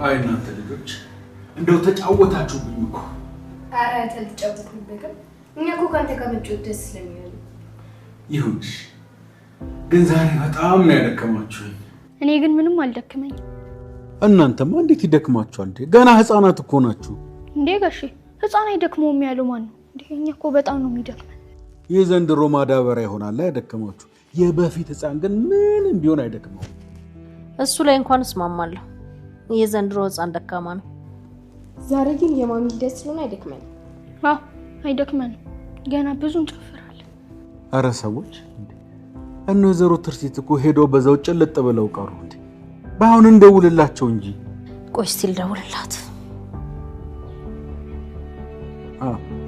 አይ እናንተ ልጆች እንደው ተጫወታችሁብኝ እኮ። ኧረ ተጫወትኩብህ። እኛ እኮ ካንተ ጋር መጫወት ደስ ስለሚሆን ይሁንሽ። ግን ዛሬ በጣም ነው ያደከማችሁኝ። እኔ ግን ምንም አልደከመኝ። እናንተማ እንዴት ይደክማችኋል እንዴ? ገና ህፃናት እኮ ናችሁ እንዴ ጋሼ። ህፃን አይደክመውም ያለው ማን ነው እንዴ? እኛ እኮ በጣም ነው የሚደክመን። የዘንድሮ ማዳበሪያ ይሆናል ያደከማችሁ። የበፊት ህፃን ግን ምንም ቢሆን አይደክመው። እሱ ላይ እንኳን እስማማለሁ። የዘንድሮ ህፃን ደካማ ነው። ዛሬ ግን የማሚ ልደት ስለሆነ አይደክመን። አዎ አይደክመን። ገና ብዙ እንጨፍራለን። አረ ሰዎች እነ ወይዘሮ ትርሲት እኮ ሄደው በዛው ጭልጥ ብለው ቀሩ እንዴ? ባሁን እንደውልላቸው እንጂ። ቆይ እስቲ ደውልላት።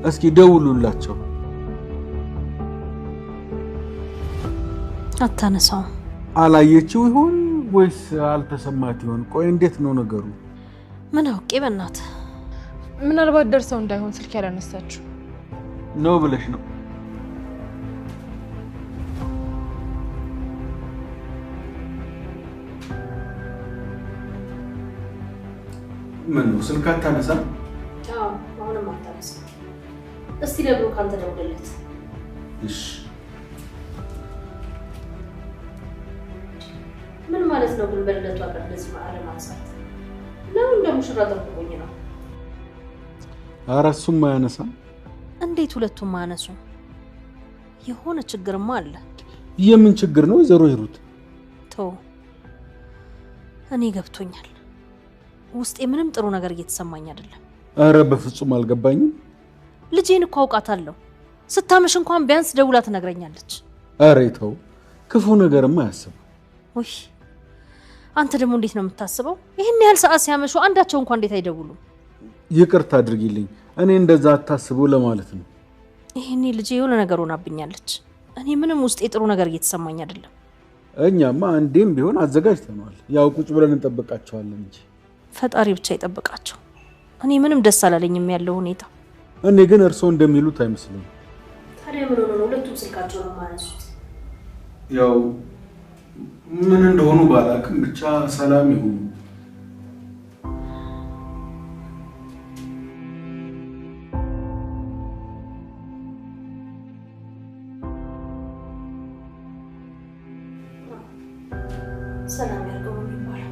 እስኪ ደውሉላቸው። አታነሳው። አላየችው ይሆን ወይስ አልተሰማት ይሆን? ቆይ እንዴት ነው ነገሩ? ምን አውቄ በእናትህ። ምናልባት ደርሰው እንዳይሆን ስልክ ያላነሳችሁ ነው ብለሽ ነው? ምን ነው ስልክ አታነሳም? አዎ አሁንም አታነሳም። እስቲ ደግሞ ካንተ ደውልለት። እሺ ምን ማለት ነው ግን በልደቷ ቀን ለዚህ ማዕረ ማንሳት? ለምን እንደሙሽራ ጠብቆኝ ነው? ኧረ እሱም አያነሳም። እንዴት ሁለቱም ማነሱ? የሆነ ችግርማ አለ። የምን ችግር ነው ወይዘሮ ሂሩት? ተው፣ እኔ ገብቶኛል። ውስጤ ምንም ጥሩ ነገር እየተሰማኝ አይደለም። ኧረ በፍጹም አልገባኝም። ልጄን እኮ አውቃታለሁ። ስታመሽ እንኳን ቢያንስ ደውላ ትነግረኛለች። ኧረ ተው፣ ክፉ ነገርማ አያስቡ። ወይ አንተ ደግሞ እንዴት ነው የምታስበው? ይሄን ያህል ሰዓት ሲያመሹ አንዳቸው እንኳን እንዴት አይደውሉም? ይቅርታ አድርጊልኝ። እኔ እንደዛ አታስቡ ለማለት ነው። ይሄኔ ልጄ የሆነ ነገር ሆናብኛለች። እኔ ምንም ውስጤ ጥሩ ነገር እየተሰማኝ አይደለም። እኛማ አንዴም ቢሆን አዘጋጅተናል። ያው ቁጭ ብለን እንጠብቃቸዋለን እንጂ። ፈጣሪ ብቻ ይጠብቃቸው። እኔ ምንም ደስ አላለኝም ያለው ሁኔታ። እኔ ግን እርስዎ እንደሚሉት አይመስልም። ታዲያ ምን ሆኖ ነው ሁለቱም ስልካቸውን የማያነሱት? ያው ምን እንደሆኑ ባላውቅም ብቻ ሰላም ይሁኑ። ሰላም ያርገው ነው የሚባለው።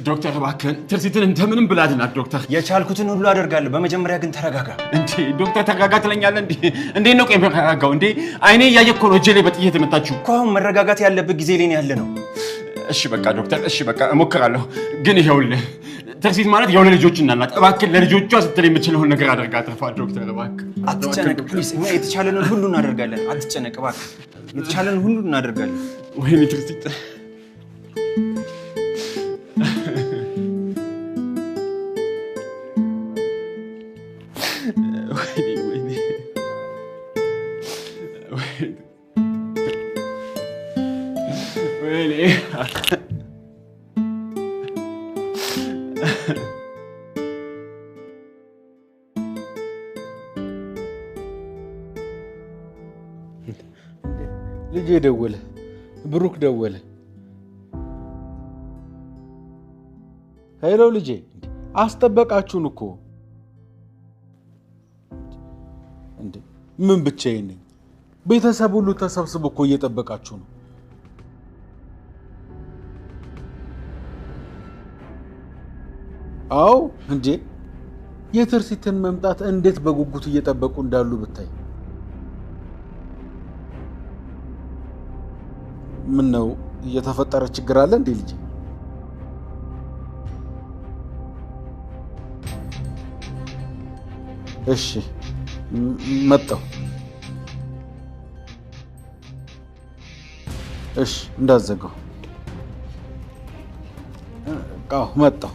ዶክተር እባክህን ትርሲትን እንደምንም ብላድናት ዶክተር። የቻልኩትን ሁሉ አደርጋለሁ። በመጀመሪያ ግን ተረጋጋ። እንዴ ዶክተር ተረጋጋ ትለኛለህ እንዴ? እንዴት ነው ቆይ የምረጋጋው? እንዴ አይኔ እያየ እኮ ነው እጄ ላይ በጥይት የመታችሁ እኮ። አሁን መረጋጋት ያለበት ጊዜ ላይ ያለ ነው። እሺ በቃ ዶክተር፣ እሺ በቃ እሞክራለሁ። ግን ይኸውልህ ትርሲት ማለት የሆነ ልጆች እናት፣ እባክህ ለልጆቿ ስትል የምችለውን ነገር አድርጋ አትርፋት ዶክተር እባክህ። አትጨነቅ ፕሊዝ። እኛ የተቻለንን ሁሉ እናደርጋለን። አትጨነቅ እባክህ። የተቻለንን ሁሉ እናደርጋለን። ወይኔ ትርሲት ልጄ ደወለ፣ ብሩክ ደወለ። ሄሎ ልጄ፣ አስጠበቃችሁን እኮ። እንዴ ምን ብቻዬን ነኝ? ቤተሰብ ሁሉ ተሰብስቦ እኮ እየጠበቃችሁ ነው። አዎ እንዴ የትርሲትን መምጣት እንዴት በጉጉት እየጠበቁ እንዳሉ ብታይ። ምን ነው እየተፈጠረ ችግር አለ እንዴ ልጄ? እሺ መጣሁ። እሺ እንዳዘጋው። አዎ መጣሁ።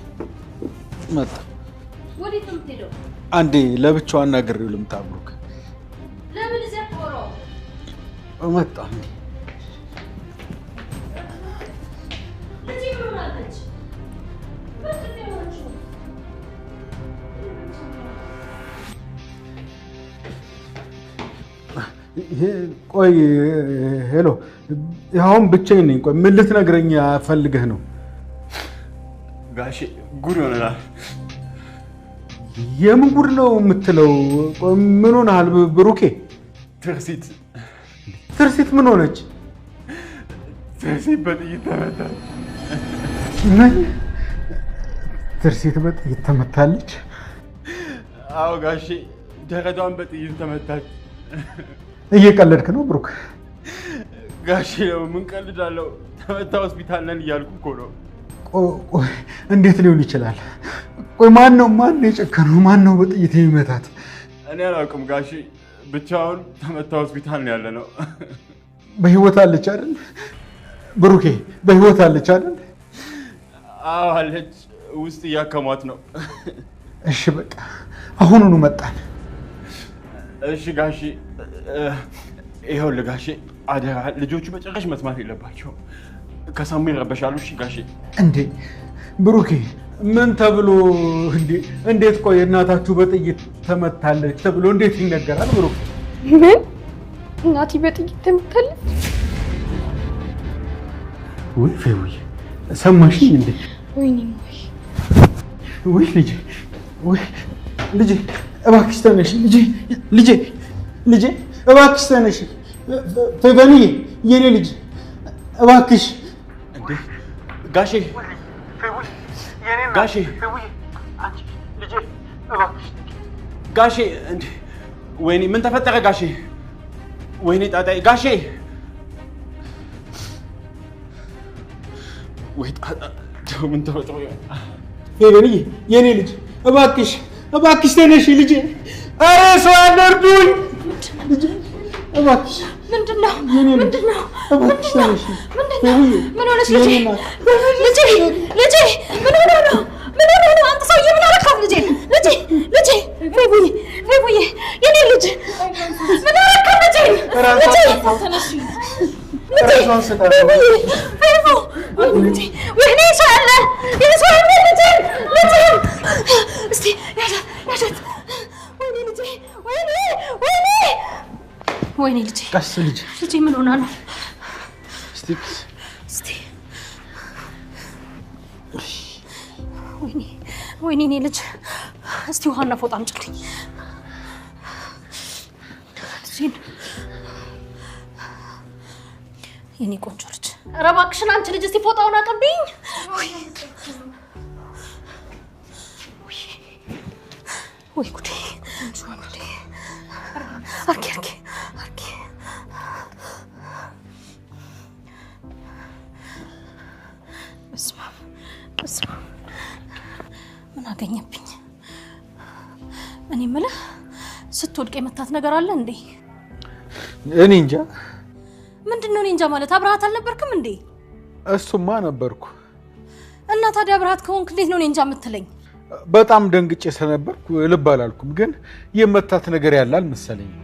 ወዴት ነው የምትሄደው? አንዴ ለብቻው አናግሬው ልምጣ ብሩክ። ለምን እንደዚህ አትወራው። መጣ ልጅ ምን ሆናለች? ምንድን ነው የሆነችው? ቆይ ሄሎ፣ ይኸውም ብቻዬን ነኝ። ቆይ ምን ልትነግረኝ ፈልገህ ነው? ጋሼ ጉድ ሆነናል። የምን ጉድ ነው የምትለው? ምን ሆነሃል ብሩኬ? ትርሲት ምን ሆነች? ትርሲት በጥይት ተመታች። ምን? ትርሲት በጥይት ተመታለች? አዎ ጋሼ፣ ደረቷን በጥይት ተመታች። እየቀለድክ ነው ብሩክ? ጋሼ ነው ምን ቀልዳለሁ? ተመታ ሆስፒታል ነን እያልኩ እኮ ነው። ቆይ እንዴት ሊሆን ይችላል? ቆይ ማን ነው የጨከነው? ማን ነው በጥይት የሚመታት? እኔ አላውቅም ጋሼ፣ ብቻውን ተመታ ሆስፒታል ነው ያለ ነው። በህይወት አለች አይደል ብሩኬ? በህይወት አለች አይደል? አዎ አለች፣ ውስጥ እያከሟት ነው። እሺ በቃ አሁኑኑ መጣን። እሺ ጋሼ፣ ይኸውልህ ጋሼ፣ አደራ ልጆቹ በጭራሽ መስማት የለባቸውም። ከሰሙ ይረበሻሉ። እሺ ጋሼ። እንዴ ብሩኬ ምን ተብሎ እንዴት? ቆይ እናታችሁ በጥይት ተመታለች ተብሎ እንዴት ይነገራል ብሩኬ? ምን? እናቴ በጥይት ተመታለች? ውይ ፌውይ ሰማሽኝ እንዴ? ወይኔ ውይ ልጄ፣ ውይ ልጄ እባክሽ ተነሽ ልጄ እባክሽ ተነሽ። ፌቨንዬ የኔ ልጅ እባክሽ። እንዴ ጋሼ ጋሼ ጋሼ፣ እንዴ ወይኔ ምን ተፈጠረ ጋሼ? ወይኔ ጣጣዬ ጋሼ፣ ወይ ጣጣ ደው ምን ተፈጥሮ? ፌቨንዬ የኔ ልጅ እባክሽ ተነሽ ልጄ። ኧረ ሰው አደርዱኝ ልጄ እባክሽ። ምንድነው? እባክሽ ተነሽ። ምን ሆነሽ ልጄ? ልጄ ምን ሆነ ነው? አንተ ሰውዬ ምን አረካት ልጄ? ፌቡዬ የኔ ልጅ ምን አረካት ልጄ? ወይኔ ሰው አለ ልጄ። እስቲ ያዣት። ወይኔ ልጄ ቀስ ልጄ ምን ሆና ነው? እስቲ ወይኔ እኔ ልጅ፣ እስቲ ውሃና ፎጣ አምጪልኝ። የኔ ቆንጆ ልጅ፣ ኧረ እባክሽን አንቺ ልጅ እስቲ ፎጣውን አቀብኝ። ወይ ጉዴ! አርጌ በስመ አብ ምን አገኘብኝ? እኔ የምልህ ስትወድቅ የመታት ነገር አለ እንዴ? እኔ እንጃ። ምንድነው እኔ እንጃ ማለት? አብረሃት አልነበርክም እንዴ? እሱማ ነበርኩ። እና ታዲያ አብረሃት ከሆንክ እንዴት ነው እኔ እንጃ የምትለኝ? በጣም ደንግጬ ስለነበርኩ ልብ አላልኩም፣ ግን የመታት ነገር ያለ አልመሰለኝም።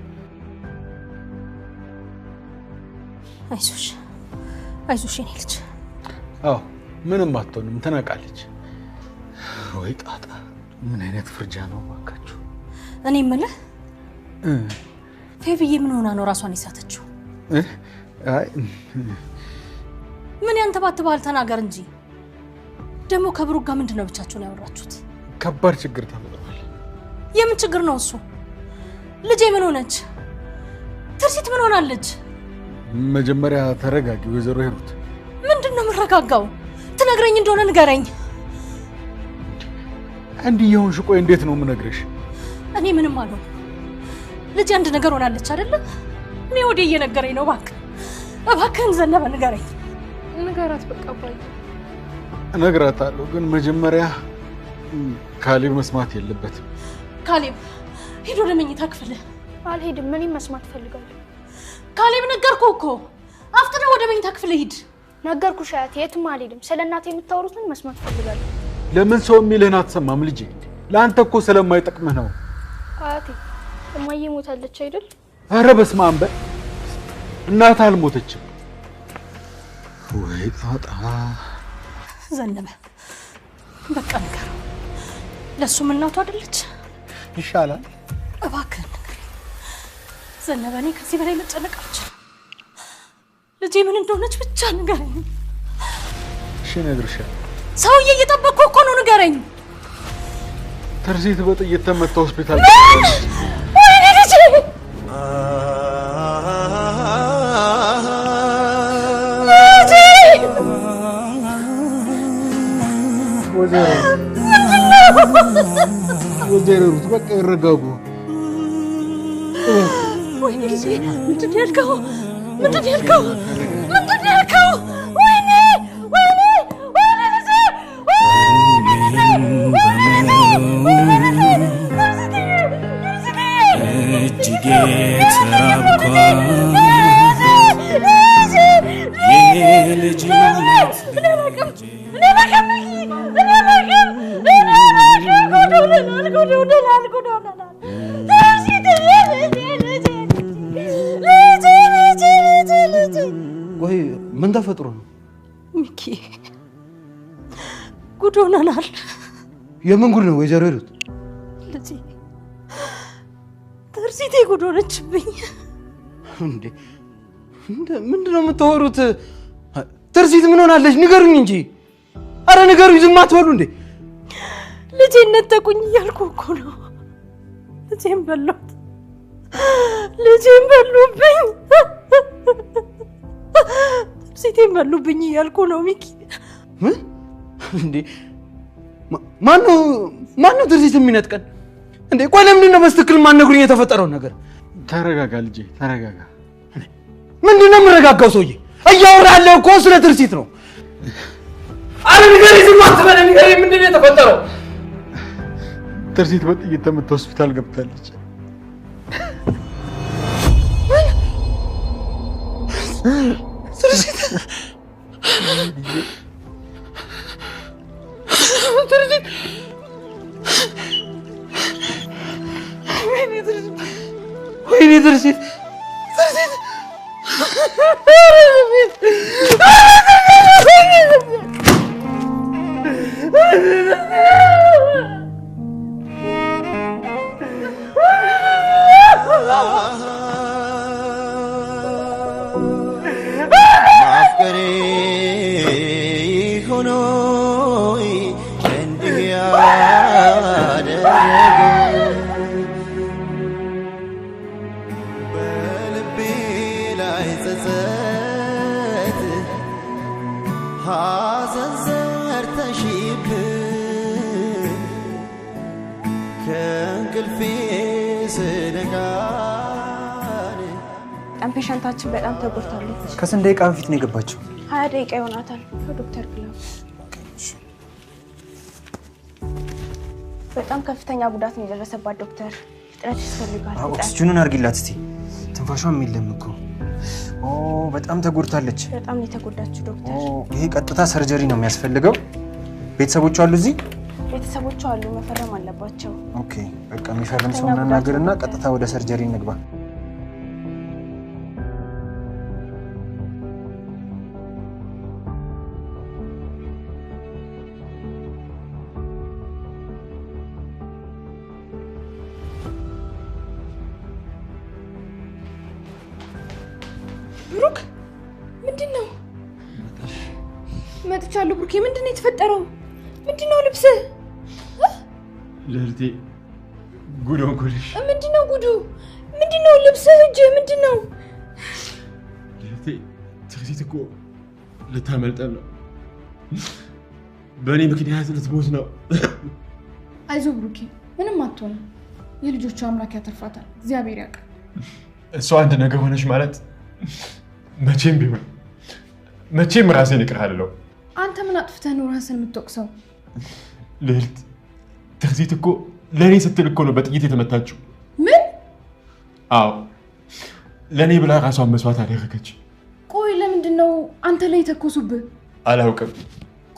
አይዞሽ የኔ ልጅ። አዎ ምንም አትሆንም፣ ትነቃለች። ወይ ጣጣ! ምን አይነት ፍርጃ ነው እባካችሁ። እኔ የምልህ ፌቪዬ ምን ሆና ነው ራሷን የሳተችው? አይ ምን ያንተባትባል? ተናገር እንጂ። ደግሞ ከብሩክ ጋር ምንድነው ብቻችሁን ያወራችሁት? ከባድ ችግር ተፈጥሯል። የምን ችግር ነው እሱ? ልጄ ምን ሆነች? ትርሲት ምን ሆናለች? መጀመሪያ ተረጋጊ ወይዘሮ ሄሩት። ምንድነው የምረጋጋው? ትነግረኝ እንደሆነ ንገረኝ። እንዲህ የሆንሽ ቆይ እንዴት ነው የምነግርሽ? እኔ ምንም አልሆነ። ልጄ አንድ ነገር ሆናለች አይደለ? እኔ ወዴ እየነገረኝ ነው። እባክህን ዘነበ ንገረኝ። ንገራት በቃ አባዬ። እነግራታለሁ፣ ግን መጀመሪያ ካሌብ መስማት የለበትም። ካሌብ ሂድ ወደ መኝታ ክፍል። አልሄድም። እኔም መስማት እፈልጋለሁ። ካሌብ ነገርኩህ እኮ አፍጥነህ ወደ መኝታ ክፍል ሂድ። ነገርኩሽ አያቴ፣ የትም አልሄድም። ስለ እናቴ የምታወሩትን መስማት እፈልጋለሁ። ለምን ሰው የሚልህን አትሰማም ልጄ? ለአንተ እኮ ስለማይጠቅምህ ነው። አያቴ እማዬ ሞታለች አይደል? ኧረ በስመ አብ በል። እናት አልሞተችም ወይ ጣጣ። ዘነበ በቃ ነገር ለሱም እናቱ አይደለች? ይሻላል። እባክህን ዘነበ፣ እኔ ከዚህ በላይ መጨነቅ አልችልም። ልጄ ምን እንደሆነች ብቻ ንገረኝ። እሺ እነግርሻለሁ። ሰውዬ እየጠበቅኩ እኮ ነው፣ ንገረኝ። ትርሲት በጥይት ተመታ ሆስፒታል። ወይኔ ልጄ! ወይዘሮ ሩት በቃ ይረጋጉ። ወይኔ ልጄ! ምንድን ነው ያልከው? ምንድን ነው ያልከው? ምንድን ነው ያልከው? ወይኔ ወይኔ ወይኔ ልጄ! እጅጌ ተራብኳ የልጅነት ቆይ ምን ተፈጥሮ ነው? ሚኪ ጉድ ሆነናል። የምን ጉድ ነው ወይዘሮ ሩት? ልጄ ትርሲቴ ጉድ ሆነችብኝ። እንዴ ምንድን ነው የምታወሩት? ትርሲት ምን ሆናለች? ንገሩኝ እንጂ። አረ ንገሩኝ፣ ዝም አትበሉ እንዴ። ልጄን ነጠቁኝ እያልኩ እኮ ነው። ልጄን በሏት፣ ልጄን በሉብኝ፣ ትርሲቴን በሉብኝ እያልኩ ነው ሚኪ። ምን እንዴ? ማነው ትርሲት የሚነጥቀን እንዴ? ቆይ ለምንድን ነው በስትክክል ማነግሩኝ የተፈጠረው ነገር? ተረጋጋ ልጄ ተረጋጋ። ምንድን ነው የምረጋጋው? ሰውዬ እያወራ ያለው እኮ ስለ ትርሲት ነው። አረ ንገረኝ፣ ዝም አትበል፣ ንገረኝ፣ ምንድን ነው የተፈጠረው? ትርሲት በጥይት ተመታ ሆስፒታል ገብታለች። ትርሲት ወይኔ ትርሲት ማፍቀሬ ሆኖ እንዲህ ያደረገ በልቤ ላይ ጸጸት ሐዘን ዘርተሽብኝ ከእንቅልፌ ስነቃ ፔሸንታችን በጣም ተጎድታለች። ከስንት ደቂቃ በፊት ነው የገባችው? 20 ደቂቃ ይሆናታል። ዶክተር ግላው በጣም ከፍተኛ ጉዳት ነው የደረሰባት ዶክተር፣ ፍጥነት ያስፈልጋል። ኦክሲጅኑን አድርጊላት እስቲ። ትንፋሿም የለም እኮ። በጣም ተጎድታለች። በጣም ነው የተጎዳችው ዶክተር። ይሄ ቀጥታ ሰርጀሪ ነው የሚያስፈልገው። ቤተሰቦቿ አሉ እዚህ? ቤተሰቦቿ አሉ፣ መፈረም አለባቸው። ኦኬ በቃ የሚፈርም ሰው እናናግርና ቀጥታ ወደ ሰርጀሪ እንግባ። ብሩክ ምንድን ነው? መጥቻለሁ ብሩኬ። ምንድን ነው የተፈጠረው? ምንድን ነው ልብስህ? ልዕልቴ ጉድ ሆንኩልሽ። ምንድን ነው ጉዱ? ምንድን ነው ልብስህ? እጅህ ምንድን ነው? ልዕልቴ ትርሲት እኮ ልታመልጠን ነው። በእኔ ምክንያት ልትሞት ነው። አይዞህ ብሩኬ፣ ምንም አትሆንም። የልጆቹ አምላክ ያተርፋታል። እግዚአብሔር ያውቃል። እሷ አንድ ነገር ሆነች ማለት መቼም ቢሆን መቼም ራሴን እቀራለሁ። አንተ ምን አጥፍተህ ነው ራስን የምትወቅሰው? ልዕልት ትርሲት እኮ ለእኔ ስትል እኮ ነው በጥይት የተመታችው። ምን? አዎ ለእኔ ብላ ራሷን መስዋዕት አደረገች። ቆይ ለምንድን ነው አንተ ላይ የተኮሱብህ? አላውቅም።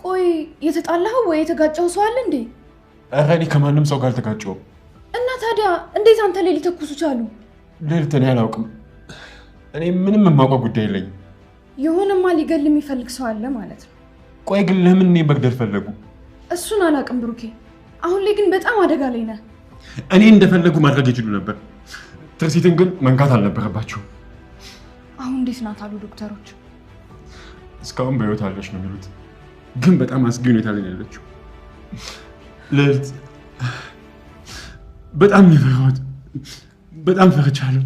ቆይ የተጣላኸው ወይ የተጋጨው ሰው አለ እንዴ? ኧረ እኔ ከማንም ሰው ጋር አልተጋጨሁም። እና ታዲያ እንዴት አንተ ላይ ሊተኩሱ ቻሉ? ልዕልት፣ እኔ አላውቅም። እኔ ምንም የማውቀው ጉዳይ የለኝም። የሆነማ ሊገል የሚፈልግ ሰው አለ ማለት ነው። ቆይ ግን ለምን እኔ መግደል ፈለጉ? እሱን አላውቅም ብሩኬ። አሁን ላይ ግን በጣም አደጋ ላይ ነህ። እኔ እንደፈለጉ ማድረግ ይችሉ ነበር። ትርሲትን ግን መንካት አልነበረባቸው። አሁን እንዴት ናት አሉ ዶክተሮች? እስካሁን በህይወት አለች ነው የሚሉት፣ ግን በጣም አስጊ ሁኔታ ላይ ያለችው። ልዕልት፣ በጣም የፈራሁት በጣም ፈርቻለሁ።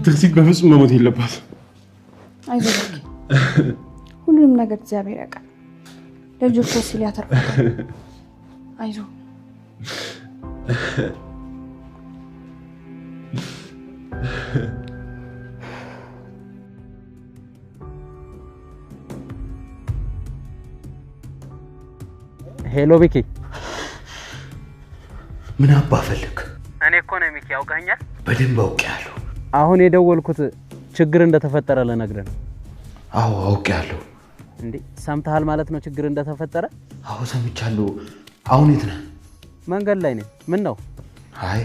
ትርሲት በፍጹም መሞት የለባት። አይዞህ ብሩኬ፣ ሁሉንም ነገር እግዚአብሔር ያውቃል። ለልጆቿ ሲል ያተርፋል። አይዞህ። ሄሎ ቢኪ። ምን አባ ፈልክ? እኔ እኮ ነው ሚኪ፣ ያውቀኛል? በደንብ አውቄያለሁ። አሁን የደወልኩት ችግር እንደተፈጠረ ልነግርህ ነው። አዎ አውቄያለሁ። እንዴ ሰምተሃል ማለት ነው ችግር እንደተፈጠረ? አዎ ሰምቻለሁ። አሁን የት ነህ? መንገድ ላይ ነኝ። ምን ነው? አይ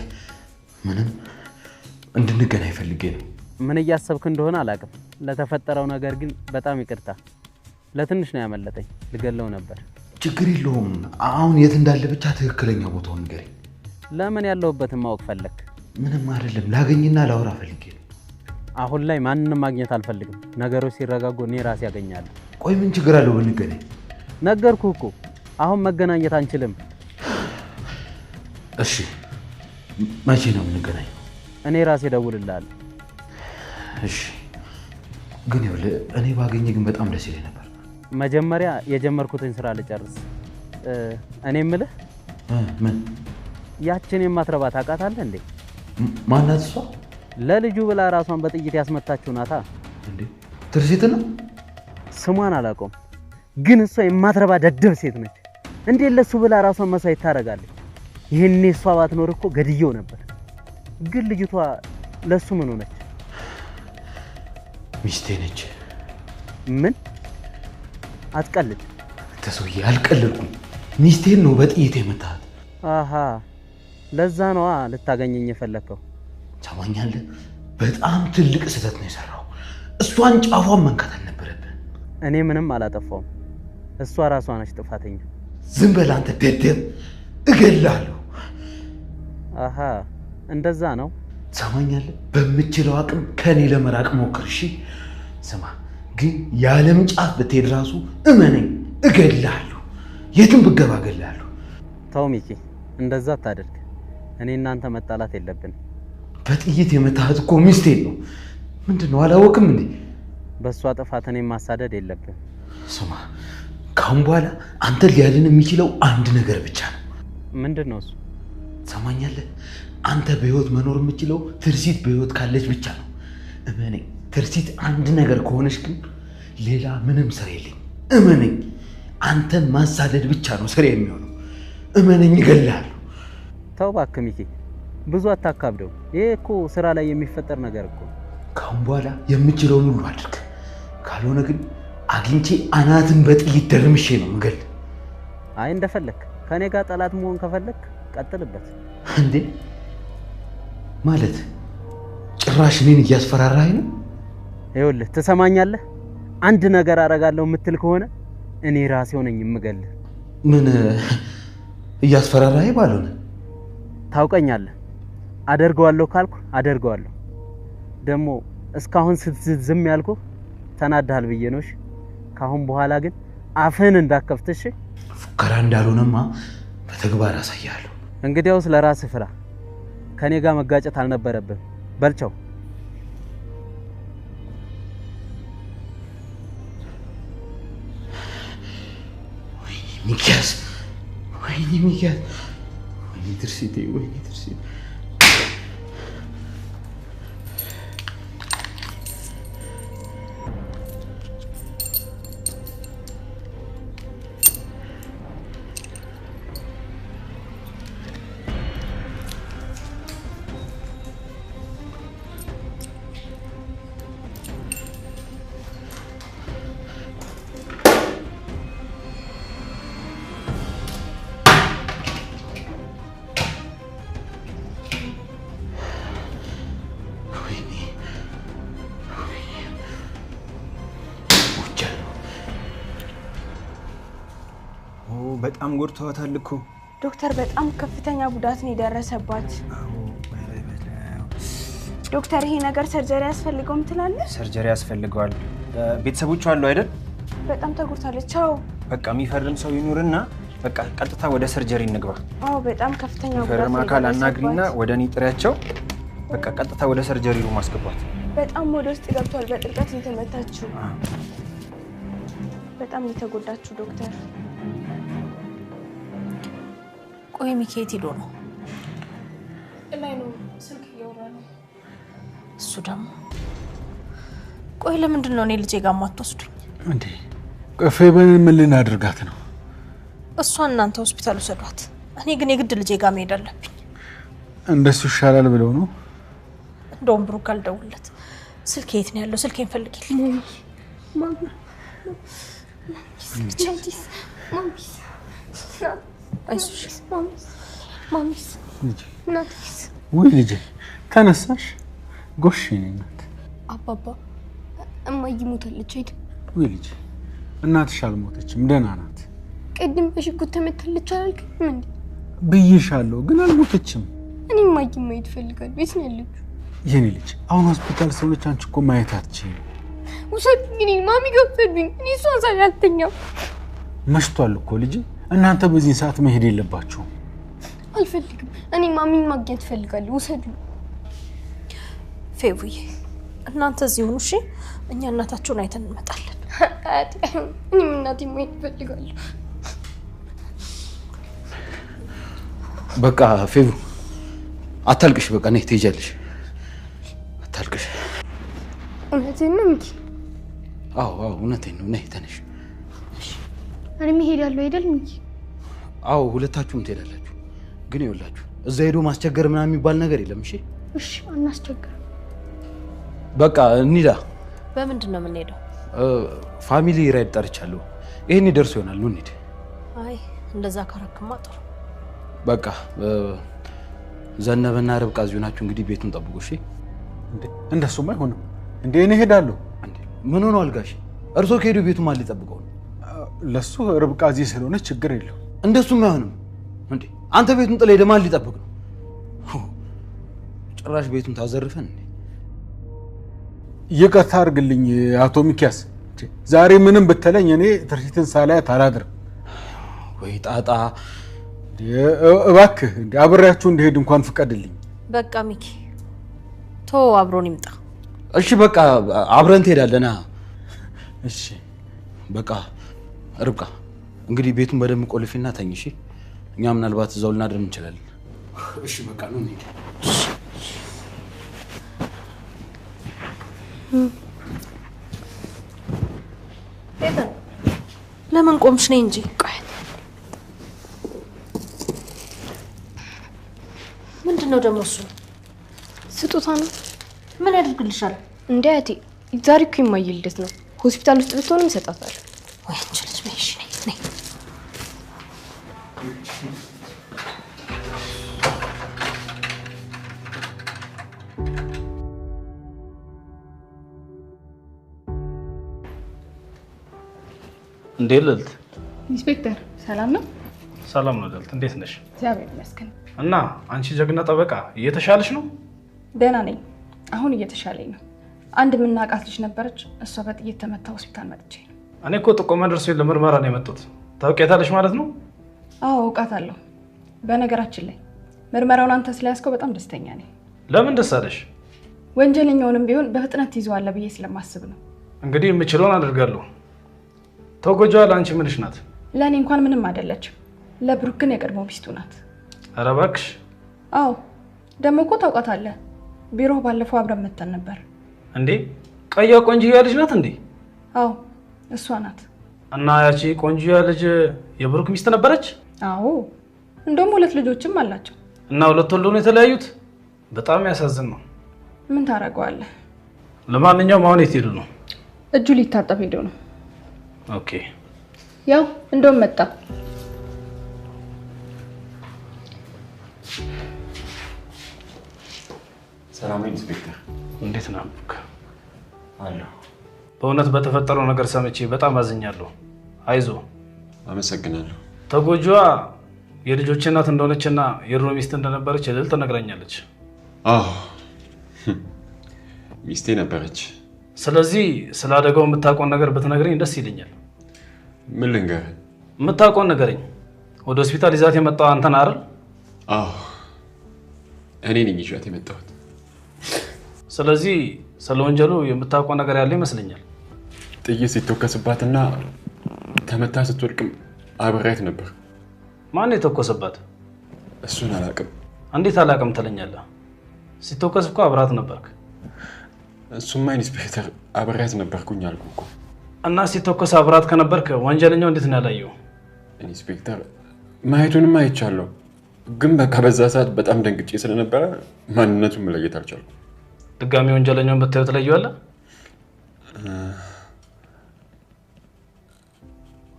ምንም፣ እንድንገናኝ ፈልጌ ነው። ምን እያሰብክ እንደሆነ አላውቅም። ለተፈጠረው ነገር ግን በጣም ይቅርታ። ለትንሽ ነው ያመለጠኝ፣ ልገለው ነበር። ችግር የለውም። አሁን የት እንዳለ ብቻ ትክክለኛ ቦታውን ንገረኝ። ለምን ያለሁበትን ማወቅ ፈለክ? ምንም አይደለም፣ ላገኝና ላውራ ፈልጌ ነው። አሁን ላይ ማንንም ማግኘት አልፈልግም። ነገሮች ሲረጋጉ እኔ ራሴ ያገኛለሁ። ቆይ ምን ችግር አለው ብንገናኝ? ነገርኩህ እኮ አሁን መገናኘት አንችልም። እሺ መቼ ነው የምንገናኝ? እኔ ራሴ እደውልልሃለሁ። እሺ ግን ይኸውልህ እኔ ባገኘ ግን በጣም ደስ ይለኝ ነበር። መጀመሪያ የጀመርኩትን ስራ ልጨርስ። እኔ የምልህ ምን? ያችን የማትረባ ታውቃታለህ እንዴ? ማናት እሷ? ለልጁ ብላ ራሷን በጥይት ያስመታችው ናታ። እንዴ ትርሲት ነው? ስሟን አላውቀውም፣ ግን እሷ የማትረባ ደደብ ሴት ነች። እንዴት ለሱ ብላ ራሷን መስዋዕት ታደርጋለች? ይሄኔ እሷ ባትኖር እኮ ገድየው ነበር። ግን ልጅቷ ለሱ ምን ሆነች? ሚስቴ ነች። ምን? አትቀልድ። ተሰውዬ አልቀልድኩም። ሚስቴን ነው በጥይት የመታት። አሃ ለዛ ነዋ ልታገኘኝ የፈለከው። ሰማኛለህ? በጣም ትልቅ ስህተት ነው የሰራው። እሷን ጫፏን መንካት አልነበረብን። እኔ ምንም አላጠፋውም። እሷ ራሷ ነች ጥፋተኛ። ዝም በል አንተ ደደብ፣ እገላለሁ። አሃ እንደዛ ነው። ሰማኛለህ? በምችለው አቅም ከኔ ለመራቅ ሞክር። እሺ ስማ፣ ግን የዓለም ጫፍ ብትሄድ ራሱ እመነኝ እገላለሁ። የትም ብገባ እገላለሁ። ተው ሚኪ፣ እንደዛ አታደርግ። እኔ እናንተ መጣላት የለብን። በጥይት የመታህት እኮ ሚስቴን ነው። ምንድነው አላወቅም እንዴ? በእሷ ጥፋት እኔን ማሳደድ የለብን። ስማ፣ ካሁን በኋላ አንተን ሊያድን የሚችለው አንድ ነገር ብቻ ነው። ምንድን ነው እሱ? ሰማኛለህ? አንተ በህይወት መኖር የምችለው ትርሲት በህይወት ካለች ብቻ ነው። እመነኝ፣ ትርሲት አንድ ነገር ከሆነች ግን ሌላ ምንም ስራ የለኝ። እመነኝ፣ አንተን ማሳደድ ብቻ ነው ስራ የሚሆነው። እመነኝ፣ እገልሃለሁ። ተው እባክህ ሚኪ፣ ብዙ አታካብደው። ይሄ እኮ ስራ ላይ የሚፈጠር ነገር እኮ። ካሁን በኋላ የምችለውን ሁሉ አድርግ። ካልሆነ ግን አግኝቼ አናትን በጥይት ደርምሼ ነው የምገል። አይ እንደፈለክ። ከኔ ጋር ጠላት መሆን ከፈለክ ቀጥልበት። እንዴ ማለት ጭራሽ እኔን እያስፈራራኸኝ ነው? ይኸውልህ ትሰማኛለህ? አንድ ነገር አደርጋለሁ የምትል ከሆነ እኔ ራሴው ነኝ የምገልህ። ምን እያስፈራራኸኝ ባልሆነ? ታውቀኛለህ። አደርገዋለሁ ካልኩ አደርገዋለሁ። ደግሞ እስካሁን ስትዝም ያልኩ ተናዳሃል ብዬ ነው። እሺ ካሁን በኋላ ግን አፍህን እንዳከፍትሽ። ፉከራ እንዳልሆነማ በተግባር አሳያለሁ። እንግዲያውስ ለራስህ ፍራ። ከኔ ጋር መጋጨት አልነበረብህም። በልቻው። ወይኔ ሚኪያስ፣ ወይኔ ሚኪያስ፣ ወይኔ ትርሲቴ፣ ወይኔ ትርሲቴ። በጣም ጎድተዋታል እኮ ዶክተር። በጣም ከፍተኛ ጉዳት ነው የደረሰባት። ዶክተር ይሄ ነገር ሰርጀሪ ያስፈልገውም ትላለህ? ሰርጀሪ ያስፈልገዋል። ቤተሰቦቿ አሉ አይደል? በጣም ተጎድታለች። አዎ በቃ የሚፈርም ሰው ይኑርና በቃ ቀጥታ ወደ ሰርጀሪ እንግባ። አዎ በጣም ከፍተኛ ጉዳት ነው። ፈርማ ካል አናግሪና ወደ እኔ ጥሪያቸው። በቃ ቀጥታ ወደ ሰርጀሪ ሩም አስገባት። በጣም ወደ ውስጥ ገብቷል። በጥልቀት የተመታችው በጣም የተጎዳችው ዶክተር። ቆይ ሚኬት ሄዶ ነው ላይ ነው ስልክ እያወራ ነው። እሱ ደግሞ ቆይ ለምንድን ነው እኔ ልጄ ጋር ማትወስዱኝ እንዴ? ፌበን ምን ልናደርጋት ነው? እሷ እናንተ ሆስፒታል ወሰዷት። እኔ ግን የግድ ልጄ ጋር መሄድ አለብኝ። እንደሱ ይሻላል ብለው ነው? እንደውም ብሩክ አልደውልለት። ስልክ የት ነው ያለው? ስልኬን ፈልጊልኝ። ውይ ልጄ ተነሳሽ? ጎሽ ነኝት አባባ እማዬ ሞታለች አይደል? ውይ ልጄ እናትሽ አልሞተችም፣ ደህና ናት። ቅድም በሽጉጥ ተመታለች አላልክም እንዴ? ብዬሻለሁ፣ ግን አልሞተችም። እኔ እማዬ ማየት እፈልጋለሁ። የት ነው ያለችው? የኔ ልጅ አሁን ሆስፒታል ሰዎች አንቺ እኮ ማየት አትችይም። ውሰዱኝ፣ ማሚ ገብተዱኝ። እኔ እሷን ሳላልተኛም መሽቷል እኮ ልጅ። እናንተ በዚህ ሰዓት መሄድ የለባችሁም። አልፈልግም። እኔ ማሚን ማግኘት እፈልጋለሁ። ውሰዱኝ። ፌቡዬ እናንተ እዚህ ሁኑ እሺ? እኛ እናታችሁን አይተን እንመጣለን። እኔም እናቴን ማየት እፈልጋለሁ። በቃ ፌቡ አታልቅሽ። በቃ ነይ ትሄጃለሽ። አታልቅሽ። እውነቴን ነው እንጂ? አዎ እውነቴን ነው። ነይ ተነሽ። እኔም እሄዳለሁ አይደል ሚኪ? አዎ ሁለታችሁም ትሄዳላችሁ። ግን ይኸውላችሁ እዛ ሄዶ ማስቸገር ምናምን የሚባል ነገር የለም። እሺ እሺ፣ አናስቸግር። በቃ እንሂዳ። በምንድን ነው የምንሄደው? ፋሚሊ ራይድ ጠርቻለሁ። ይሄን ደርሶ ይሆናል። ነው እንሂድ። አይ እንደዛ ካረክማ ጥሩ። በቃ ዘነበና ርብቃ እዚሁ ናችሁ። እንግዲህ ቤቱን ጠብቁ። እሺ እንደሱማ አይሆንም እንዴ? እኔ እሄዳለሁ። ምን ሆኖ አልጋሽ? እርሶ ከሄዱ ቤቱ ማን ሊጠብቀው ነው? ለሱ ርብቃ እዚህ ስለሆነች ችግር የለው። እንደሱም አይሆንም እንዴ? አንተ ቤቱን ጥለህ ሄደህ ማን ሊጠብቅ ነው? ጭራሽ ቤቱን ታዘርፈን እንዴ? ይቅርታ አድርግልኝ አቶ ሚኪያስ። ዛሬ ምንም ብትለኝ እኔ ትርሲትን ሳላያት አላድርም። ወይ ጣጣ! እባክህ አብሬያችሁ እንድሄድ እንኳን ፍቀድልኝ። በቃ ሚኪ ቶ አብሮን ይምጣ። እሺ በቃ አብረን ትሄዳለና። እሺ በቃ ርብቃ እንግዲህ ቤቱን በደንብ ቆልፊና ተኝ። እሺ እኛ ምናልባት እዛው ልናድር እንችላለን። እሺ በቃ ነው እንሂድ። ለምን ቆምሽ? ነኝ እንጂ። ቆይ ምንድነው ደግሞ እሱ? ስጦታ ነው። ምን ያደርግልሻል? እንዴ አያቴ ዛሬ እኮ የማየ ልደት ነው። ሆስፒታል ውስጥ ብትሆንም ይሰጣታል። ወይ አንቺ ልጅ ነሽ። ነይ እንዴ ልዕልት። ኢንስፔክተር ሰላም ነው? ሰላም ነው ልዕልት፣ እንዴት ነሽ? እግዚአብሔር ይመስገን። እና አንቺ ጀግና ጠበቃ እየተሻለሽ ነው? ደህና ነኝ። አሁን እየተሻለኝ ነው። አንድ የምናውቃት ልጅ ነበረች። እሷ በጥይት ተመታ ሆስፒታል መጥቼ ነው። እኔ እኮ ጥቆማ ደርሶኝ ለምርመራ ነው የመጡት። ታውቂያታለሽ ማለት ነው? አዎ አውቃታለሁ። በነገራችን ላይ ምርመራውን አንተ ስለያዝከው በጣም ደስተኛ ነኝ። ለምን ደስ አለሽ? ወንጀለኛውንም ቢሆን በፍጥነት ትይዘዋለህ ብዬ ስለማስብ ነው። እንግዲህ የምችለውን አደርጋለሁ። ተጎጂዋ ለአንቺ ምንሽ ናት? ለእኔ እንኳን ምንም አይደለችም። ለብሩክ ግን የቀድሞ ሚስቱ ናት። ኧረ እባክሽ። አዎ ደግሞ እኮ ታውቃታለህ። ቢሮ ባለፈው አብረን መተን ነበር። እንዴ ቀያ ቆንጆዋ ልጅ ናት እንዴ? አዎ እሷ ናት። እና ያቺ ቆንጆዋ ልጅ የብሩክ ሚስት ነበረች? አዎ እንደውም 2 ልጆችም አላቸው። እና 2 ወልደው ነው የተለያዩት? በጣም ያሳዝን ነው። ምን ታደርገዋለህ? ለማንኛውም አሁን የት ሄዱ ነው? እጁ ሊታጠብ ሄዶ ነው። ኦኬ ያው እንደውም መጣ። ሰላም ኢንስፔክተር። እንዴት ነህ ብሩክ? አለሁ። በእውነት በተፈጠረው ነገር ሰምቼ በጣም አዝኛለሁ። አይዞ። አመሰግናለሁ። ተጎጂዋ የልጆች እናት እንደሆነችና የድሮ ሚስት እንደነበረች እልል ትነግረኛለች። አዎ ሚስቴ ነበረች። ስለዚህ ስለ አደጋው የምታውቀውን ነገር ብትነግረኝ ደስ ይለኛል። ምን ልንገርህ? የምታውቀውን ንገረኝ። ወደ ሆስፒታል ይዛት የመጣው አንተን አይደል? አዎ እኔ ነኝ ይዣት የመጣሁት። ስለዚህ ስለ ወንጀሉ የምታውቀው ነገር ያለ ይመስለኛል። ጥይት ሲተኮስባትና ተመታ ስትወድቅም አብሬያት ነበር። ማን የተኮሰባት? እሱን አላውቅም። እንዴት አላውቅም ትለኛለህ? ሲተኮስ እኮ አብራት ነበርክ። እሱማ ኢንስፔክተር አብሬያት ነበርኩኝ አልኩህ እኮ። እና ሲተኮስ አብራት ከነበርክ ወንጀለኛው እንዴት ነው ያላየው? ኢንስፔክተር ማየቱንም አይቻለሁ፣ ግን በቃ በዛ ሰዓት በጣም ደንግጬ ስለነበረ ማንነቱን መለየት አልቻልኩም። ድጋሚ ወንጀለኛውን ብታየው ትለየዋለህ?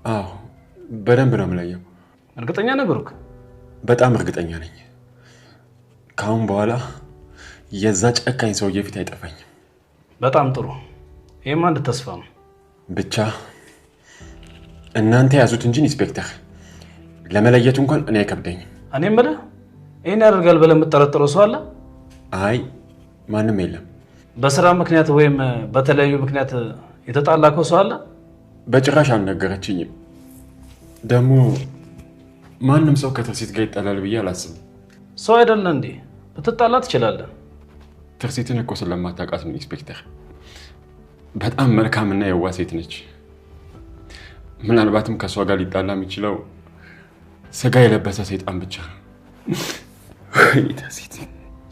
አዎ በደንብ ነው የምለየው። እርግጠኛ ነህ ብሩክ? በጣም እርግጠኛ ነኝ። ከአሁን በኋላ የዛ ጨካኝ ሰውዬ ፊት አይጠፋኝም። በጣም ጥሩ። ይሄማ አንድ ተስፋ ነው። ብቻ እናንተ ያዙት እንጂ ኢንስፔክተር፣ ለመለየቱ እንኳን እኔ አይከብደኝም። እኔ የምልህ ይሄን ያደርጋል ብለህ የምትጠረጥረው ሰው አለ? አይ ማንም የለም። በስራ ምክንያት ወይም በተለያዩ ምክንያት የተጣላከው ሰው አለ? በጭራሽ አልነገረችኝም። ደግሞ ማንም ሰው ከትርሲት ጋር ይጣላል ብዬ አላስብም። ሰው አይደለ እንዴ? ብትጣላ ትችላለህ። ትርሲትን እኮ ስለማታውቃት ነው ኢንስፔክተር። በጣም መልካምና የዋህ ሴት ነች። ምናልባትም ከሷ ጋር ሊጣላ የሚችለው ስጋ የለበሰ ሰይጣን ብቻ ነው። ትርሲት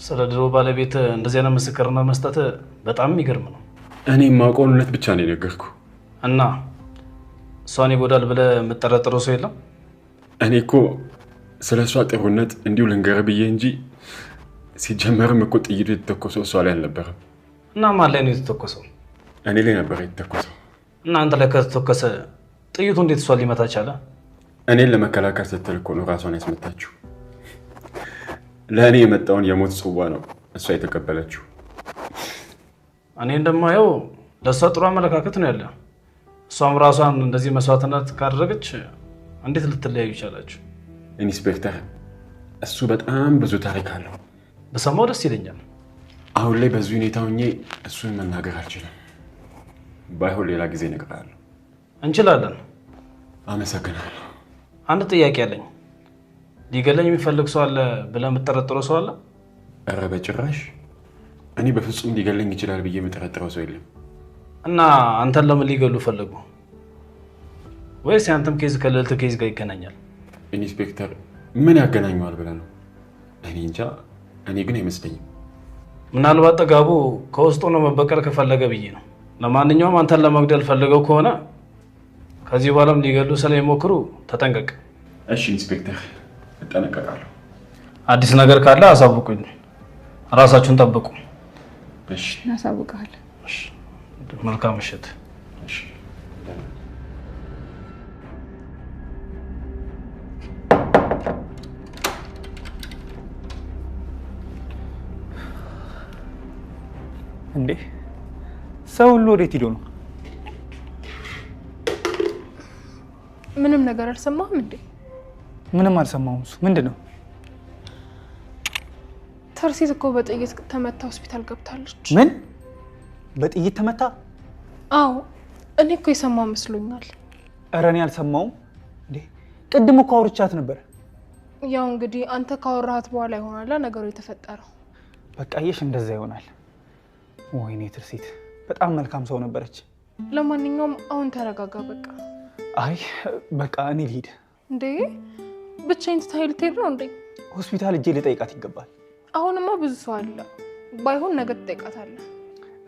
ስለ ድሮ ባለቤት እንደዚህ አይነት ምስክርነት መስጠት በጣም የሚገርም ነው። እኔ የማውቀውን እውነት ብቻ ነው የነገርኩ። እና እሷን ይጎዳል ብለህ የምጠረጥረው ሰው የለም? እኔ እኮ ስለ እሷ ጥሩነት እንዲሁ ልንገርህ ብዬ እንጂ ሲጀመርም እኮ ጥይቱ የተተኮሰው እሷ ላይ አልነበረም። እና ማን ላይ ነው የተተኮሰው? እኔ ላይ ነበር የተተኮሰው። እና አንተ ላይ ከተተኮሰ ጥይቱ እንዴት እሷን ሊመታ ቻለ? እኔን ለመከላከል ስትል እኮ ነው ራሷን ያስመታችው። ለእኔ የመጣውን የሞት ጽዋ ነው እሷ የተቀበለችው። እኔ እንደማየው ለእሷ ጥሩ አመለካከት ነው ያለ። እሷም ራሷን እንደዚህ መስዋዕትነት ካደረገች እንዴት ልትለያዩ ይቻላችሁ? ኢንስፔክተር እሱ በጣም ብዙ ታሪክ አለው። በሰማው ደስ ይለኛል። አሁን ላይ በዚህ ሁኔታ ሆኜ እሱን መናገር አልችልም። ባይሆን ሌላ ጊዜ እነግርሃለሁ። እንችላለን። አመሰግናለሁ። አንድ ጥያቄ አለኝ። ሊገለኝ የሚፈልግ ሰው አለ ብለህ የምትጠረጥረው ሰው አለ? ኧረ በጭራሽ። እኔ በፍጹም ሊገለኝ ይችላል ብዬ የምጠረጥረው ሰው የለም። እና አንተን ለምን ሊገሉ ፈለጉ? ወይስ የአንተም ኬዝ ከልዕልት ኬዝ ጋር ይገናኛል? ኢንስፔክተር ምን ያገናኘዋል ብለህ ነው? እኔ እንጃ። እኔ ግን አይመስለኝም። ምናልባት ጥጋቡ ከውስጡ ነው መበቀል ከፈለገ ብዬ ነው። ለማንኛውም አንተን ለመግደል ፈልገው ከሆነ ከዚህ በኋላም ሊገሉ ስለሚሞክሩ ተጠንቀቅ። እሺ ኢንስፔክተር፣ እጠነቀቃለሁ። አዲስ ነገር ካለ አሳውቁኝ። ራሳችሁን ጠብቁ። እሺ እናሳውቃለን። እሺ መልካም ምሽት። እሺ እንዴ ሰው ሁሉ ወዴት ሄዶ ነው? ምንም ነገር አልሰማህም እንዴ? ምንም አልሰማሁም። እሱ ምንድን ነው? ትርሲት እኮ በጥይት ተመታ ሆስፒታል ገብታለች። ምን? በጥይት ተመታ? አዎ እኔ እኮ የሰማሁ መስሎኛል። ኧረ እኔ አልሰማሁም። እንዴ ቅድም እኮ አውርቻት ነበር። ያው እንግዲህ አንተ ካወራሃት በኋላ ይሆናል ነገሩ የተፈጠረው። በቃ የሽ እንደዛ ይሆናል። ወይኔ ትርሲት በጣም መልካም ሰው ነበረች። ለማንኛውም አሁን ተረጋጋ በቃ። አይ በቃ እኔ ልሂድ። እንዴ ብቻዬን ትተኸኝ ልትሄድ ነው እንዴ? ሆስፒታል እጄ ልጠይቃት ይገባል። አሁንማ ብዙ ሰው አለ። ባይሆን ነገ ትጠይቃታለህ።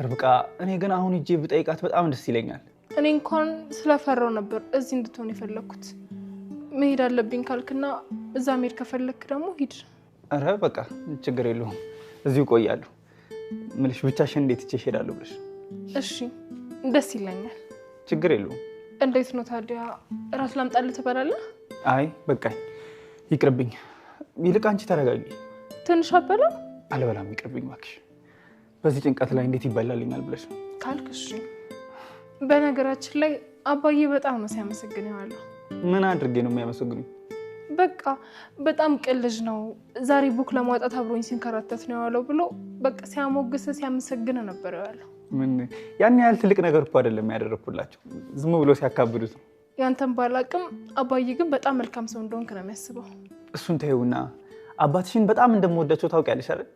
ርብቃ እኔ ግን አሁን እጄ ብጠይቃት በጣም ደስ ይለኛል። እኔ እንኳን ስለፈራው ነበር እዚህ እንድትሆን የፈለኩት። መሄድ አለብኝ ካልክና እዛ መሄድ ከፈለክ ደግሞ ሂድ። ኧረ በቃ ችግር የለውም እዚሁ ቆያለሁ። ምልሽ ብቻሽን እንዴት ትቼሽ እሄዳለሁ ብለሽ? እሺ ደስ ይለኛል። ችግር የለውም። እንዴት ነው ታዲያ? እራት ላምጣልህ ትበላለህ? አይ በቃኝ ይቅርብኝ። ይልቅ አንቺ ተረጋጊ። ትንሽ አበላ? አልበላም ይቅርብኝ እባክሽ። በዚህ ጭንቀት ላይ እንዴት ይበላልኛል ብለሽ ካልክ እሺ። በነገራችን ላይ አባዬ በጣም ነው ሲያመሰግን ያለው። ምን አድርጌ ነው የሚያመሰግኑኝ? በቃ በጣም ቅልጅ ነው። ዛሬ ቡክ ለማውጣት አብሮኝ ሲንከራተት ነው ያለው ብሎ በቃ ሲያሞግስ ሲያመሰግን ነበር ያለው። ምን ያን ያህል ትልቅ ነገር እኮ አይደለም ያደረኩላቸው፣ ዝም ብሎ ሲያካብዱት ነው። ያንተን ባላቅም አባዬ ግን በጣም መልካም ሰው እንደሆንክ ነው የሚያስበው። እሱን ተይውና አባትሽን በጣም እንደምወዳቸው ታውቂያለሽ አይደል?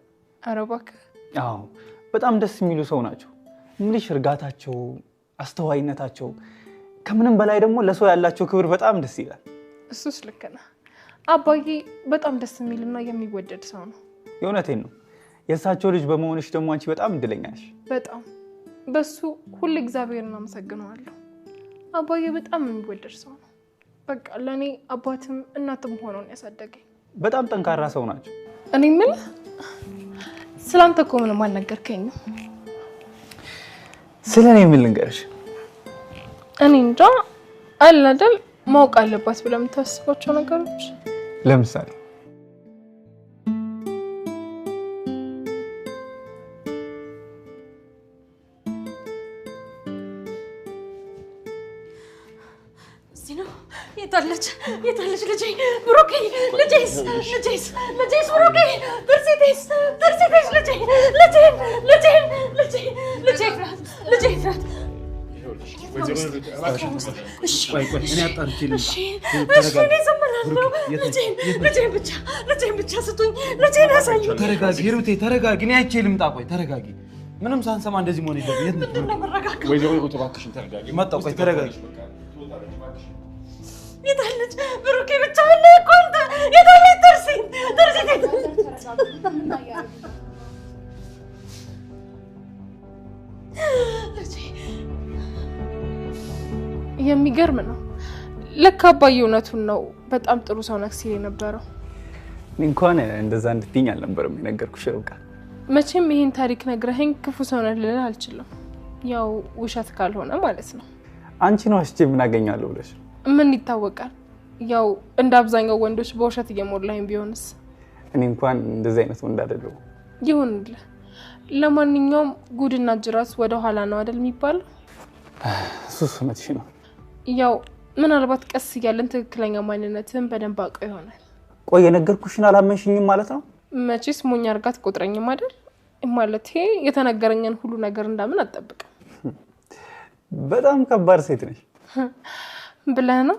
ኧረ እባክህ። አዎ በጣም ደስ የሚሉ ሰው ናቸው። ምንሽ እርጋታቸው፣ አስተዋይነታቸው፣ ከምንም በላይ ደግሞ ለሰው ያላቸው ክብር በጣም ደስ ይላል። እሱስ ልክ ነህ። አባዬ በጣም ደስ የሚልና የሚወደድ ሰው ነው። የእውነቴን ነው። የእሳቸው ልጅ በመሆንሽ ደግሞ አንቺ በጣም እድለኛ ነሽ። በጣም በሱ ሁሉ እግዚአብሔርን አመሰግነዋለሁ። አባዬ በጣም የሚወደድ ሰው ነው። በቃ ለእኔ አባትም እናትም ሆኖ ነው ያሳደገኝ። በጣም ጠንካራ ሰው ናቸው። እኔ የምልህ ስላንተ እኮ ምንም አልነገርከኝም። ስለ እኔ ምን ልንገርሽ? እኔ እንጃ አለ አይደል ማወቅ አለባት ብለህ የምታስባቸው ነገሮች ለምሳሌ የታለች ልጄ ብሩኬ? ልጄስ ብሩኬ? ጥርሴቴስ ልጄ ፍራት ልጄን ብቻ ስጡኝ። ልጄን ያሳዩ። ተረጋጊ ሂሩቴ፣ ተረጋጊ። እኔ አይቼ ልምጣ። ቆይ ተረጋጊ። ምንም ሳንሰማ እንደዚህ መሆን የለብንም። የት ነሽ? ወይዘሮ ሂሩት እባክሽን ተረጋጊ። መጣሁ። ቆይ ተረጋጊ። የታለች ብሩኬ? ብቻ አለ እኮ አንተ። የታለች ጥርሴ? የሚገርም ነው። ለካ አባዬ እውነቱን ነው። በጣም ጥሩ ሰው ነህ ሲል የነበረው። እንኳን እንደዛ እንድትይኝ አልነበረም የነገርኩሽ ርብቃ። መቼም ይሄን ታሪክ ነግረኸኝ ክፉ ሰው ነህ ልልህ አልችልም። ያው ውሸት ካልሆነ ማለት ነው። አንቺ ነው አስቼ ምን አገኛለሁ ብለሽ? ምን ይታወቃል? ያው እንደ አብዛኛው ወንዶች በውሸት እየሞላኝ ቢሆንስ? እኔ እንኳን እንደዚህ አይነት ወንድ አይደለሁም። ይሁንልህ። ለማንኛውም ጉድና ጅራስ ወደ ኋላ ነው አይደል የሚባለው? እሱስ እውነትሽ ነው። ያው ምናልባት ቀስ እያለን ትክክለኛ ማንነትን በደንብ አውቀው ይሆናል። ቆይ የነገርኩሽን አላመንሽኝም ማለት ነው? መቼስ ሞኝ አድርጋ ትቆጥረኝም አይደል? ማለት የተነገረኝን ሁሉ ነገር እንዳምን አትጠብቅም። በጣም ከባድ ሴት ነሽ ብለህ ነው?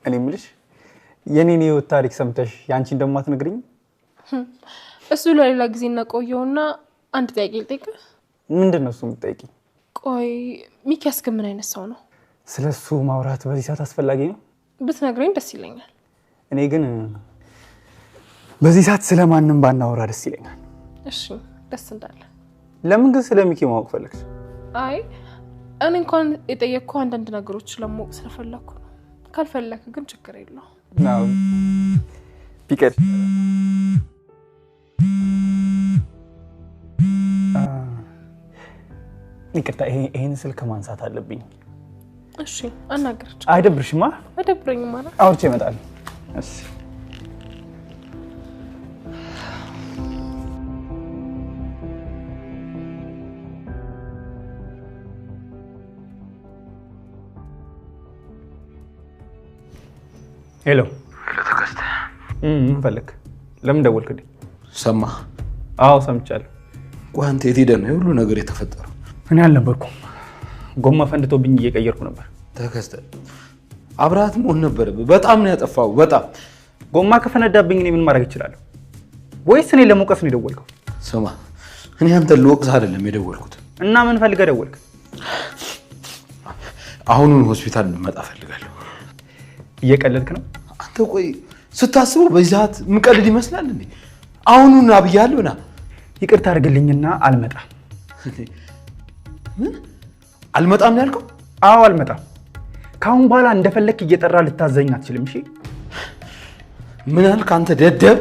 እኔ የምልሽ የኔን የህይወት ታሪክ ሰምተሽ ያንቺን ደግሞ አትነግሪኝ? እሱ ለሌላ ጊዜ እናቆየውና አንድ ጥያቄ ልጠይቅህ። ምንድን ነው እሱ የምትጠይቂኝ? ቆይ ሚኪያስ ግን ምን አይነት ሰው ነው? ስለሱ ማውራት በዚህ ሰዓት አስፈላጊ ነው? ብትነግረኝ ደስ ይለኛል። እኔ ግን በዚህ ሰዓት ስለማንም ባናወራ ደስ ይለኛል። እሺ ደስ እንዳለ። ለምን ግን ስለ ሚኪ ማወቅ ፈለግሽ? አይ እኔ እንኳን የጠየቅኩህ አንዳንድ ነገሮች ለማወቅ ስለፈለኩ ነው። ካልፈለክ ግን ችግር የለውም። ናው ቢቀር ይቅርታ፣ ይሄን ስልክ ማንሳት አለብኝ። እሺ አናግረች። አይደብርሽማ? አይደብረኝም ማለት አውርቼ እመጣለሁ። እሺ ሄሎ ተከስተ ምን ፈለክ? ለምን ደወልክልኝ? ሰማህ? አዎ ሰምቻለሁ። ቆይ አንተ የት ሄደህ ነው የሁሉ ነገር የተፈጠረው? እኔ አልነበርኩም። ጎማ ፈንድቶብኝ እየቀየርኩ ነበር። ተከስተ አብረሃት መሆን ነበረብህ። በጣም ነው ያጠፋው። በጣም ጎማ ከፈነዳብኝ እኔ ምን ማድረግ እችላለሁ? ወይስ እኔ ለመውቀስ ነው የደወልከው? ስማ፣ እኔ አንተን ልወቅስ አይደለም የደወልኩት። እና ምን ፈልገህ ደወልክ? አሁኑን ሆስፒታል ልመጣ ፈልጋለሁ። እየቀለድክ ነው አንተ? ቆይ ስታስበው በዚህ ሰዓት ምቀልድ ይመስላል እንዴ? አሁኑን አብያለሁ ና። ይቅርታ አድርግልኝና አልመጣም። ምን አልመጣም ነው ያልከው? አዎ አልመጣም። ካሁን በኋላ እንደፈለክ እየጠራ ልታዘኝ አትችልም። እሺ ምን አልክ አንተ ደደብ?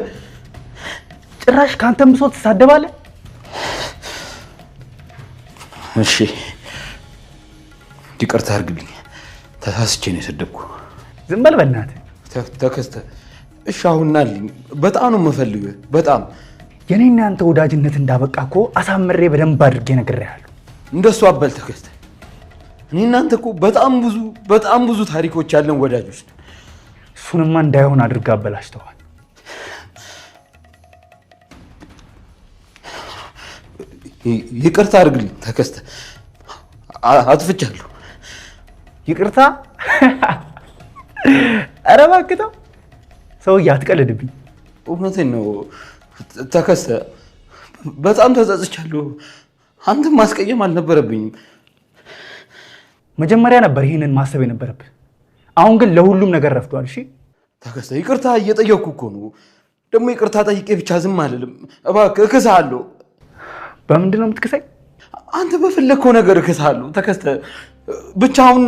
ጭራሽ ካንተም ብሶ ትሳደባለህ? እሺ ይቅርታ አድርግልኝ። ተሳስቼ ነው የሰደብኩ። ዝም በል በእናትህ። ተከስተ እሺ አሁን ናልኝ። በጣም ነው የምፈልግህ። በጣም የኔና አንተ ወዳጅነት እንዳበቃ እኮ አሳምሬ በደንብ አድርጌ ነግሬሃለሁ። እንደሱ አበል ተከስተ። እኔ እናንተ እኮ በጣም ብዙ ታሪኮች ያለን ወዳጆች ነን። እሱንማ እንዳይሆን አድርጋ አበላሽተዋል። ይቅርታ አድርግልኝ ተከስተ፣ አጥፍቻለሁ። ይቅርታ? ኧረ እባክህ ተው ሰውዬ፣ አትቀልድብኝ። እውነቴን ነው ተከስተ፣ በጣም ተጸጽቻለሁ። አንተም ማስቀየም አልነበረብኝም። መጀመሪያ ነበር ይህንን ማሰብ የነበረብህ። አሁን ግን ለሁሉም ነገር ረፍዷል። እሺ ተከስተ፣ ይቅርታ እየጠየቅኩ እኮ ነው። ደግሞ ይቅርታ ጠይቄ ብቻ ዝም አልልም። እባክህ እክስሃለሁ። በምንድን ነው የምትክሰኝ? አንተ በፈለግከው ነገር እክስሃለሁ ተከስተ። ብቻ አሁን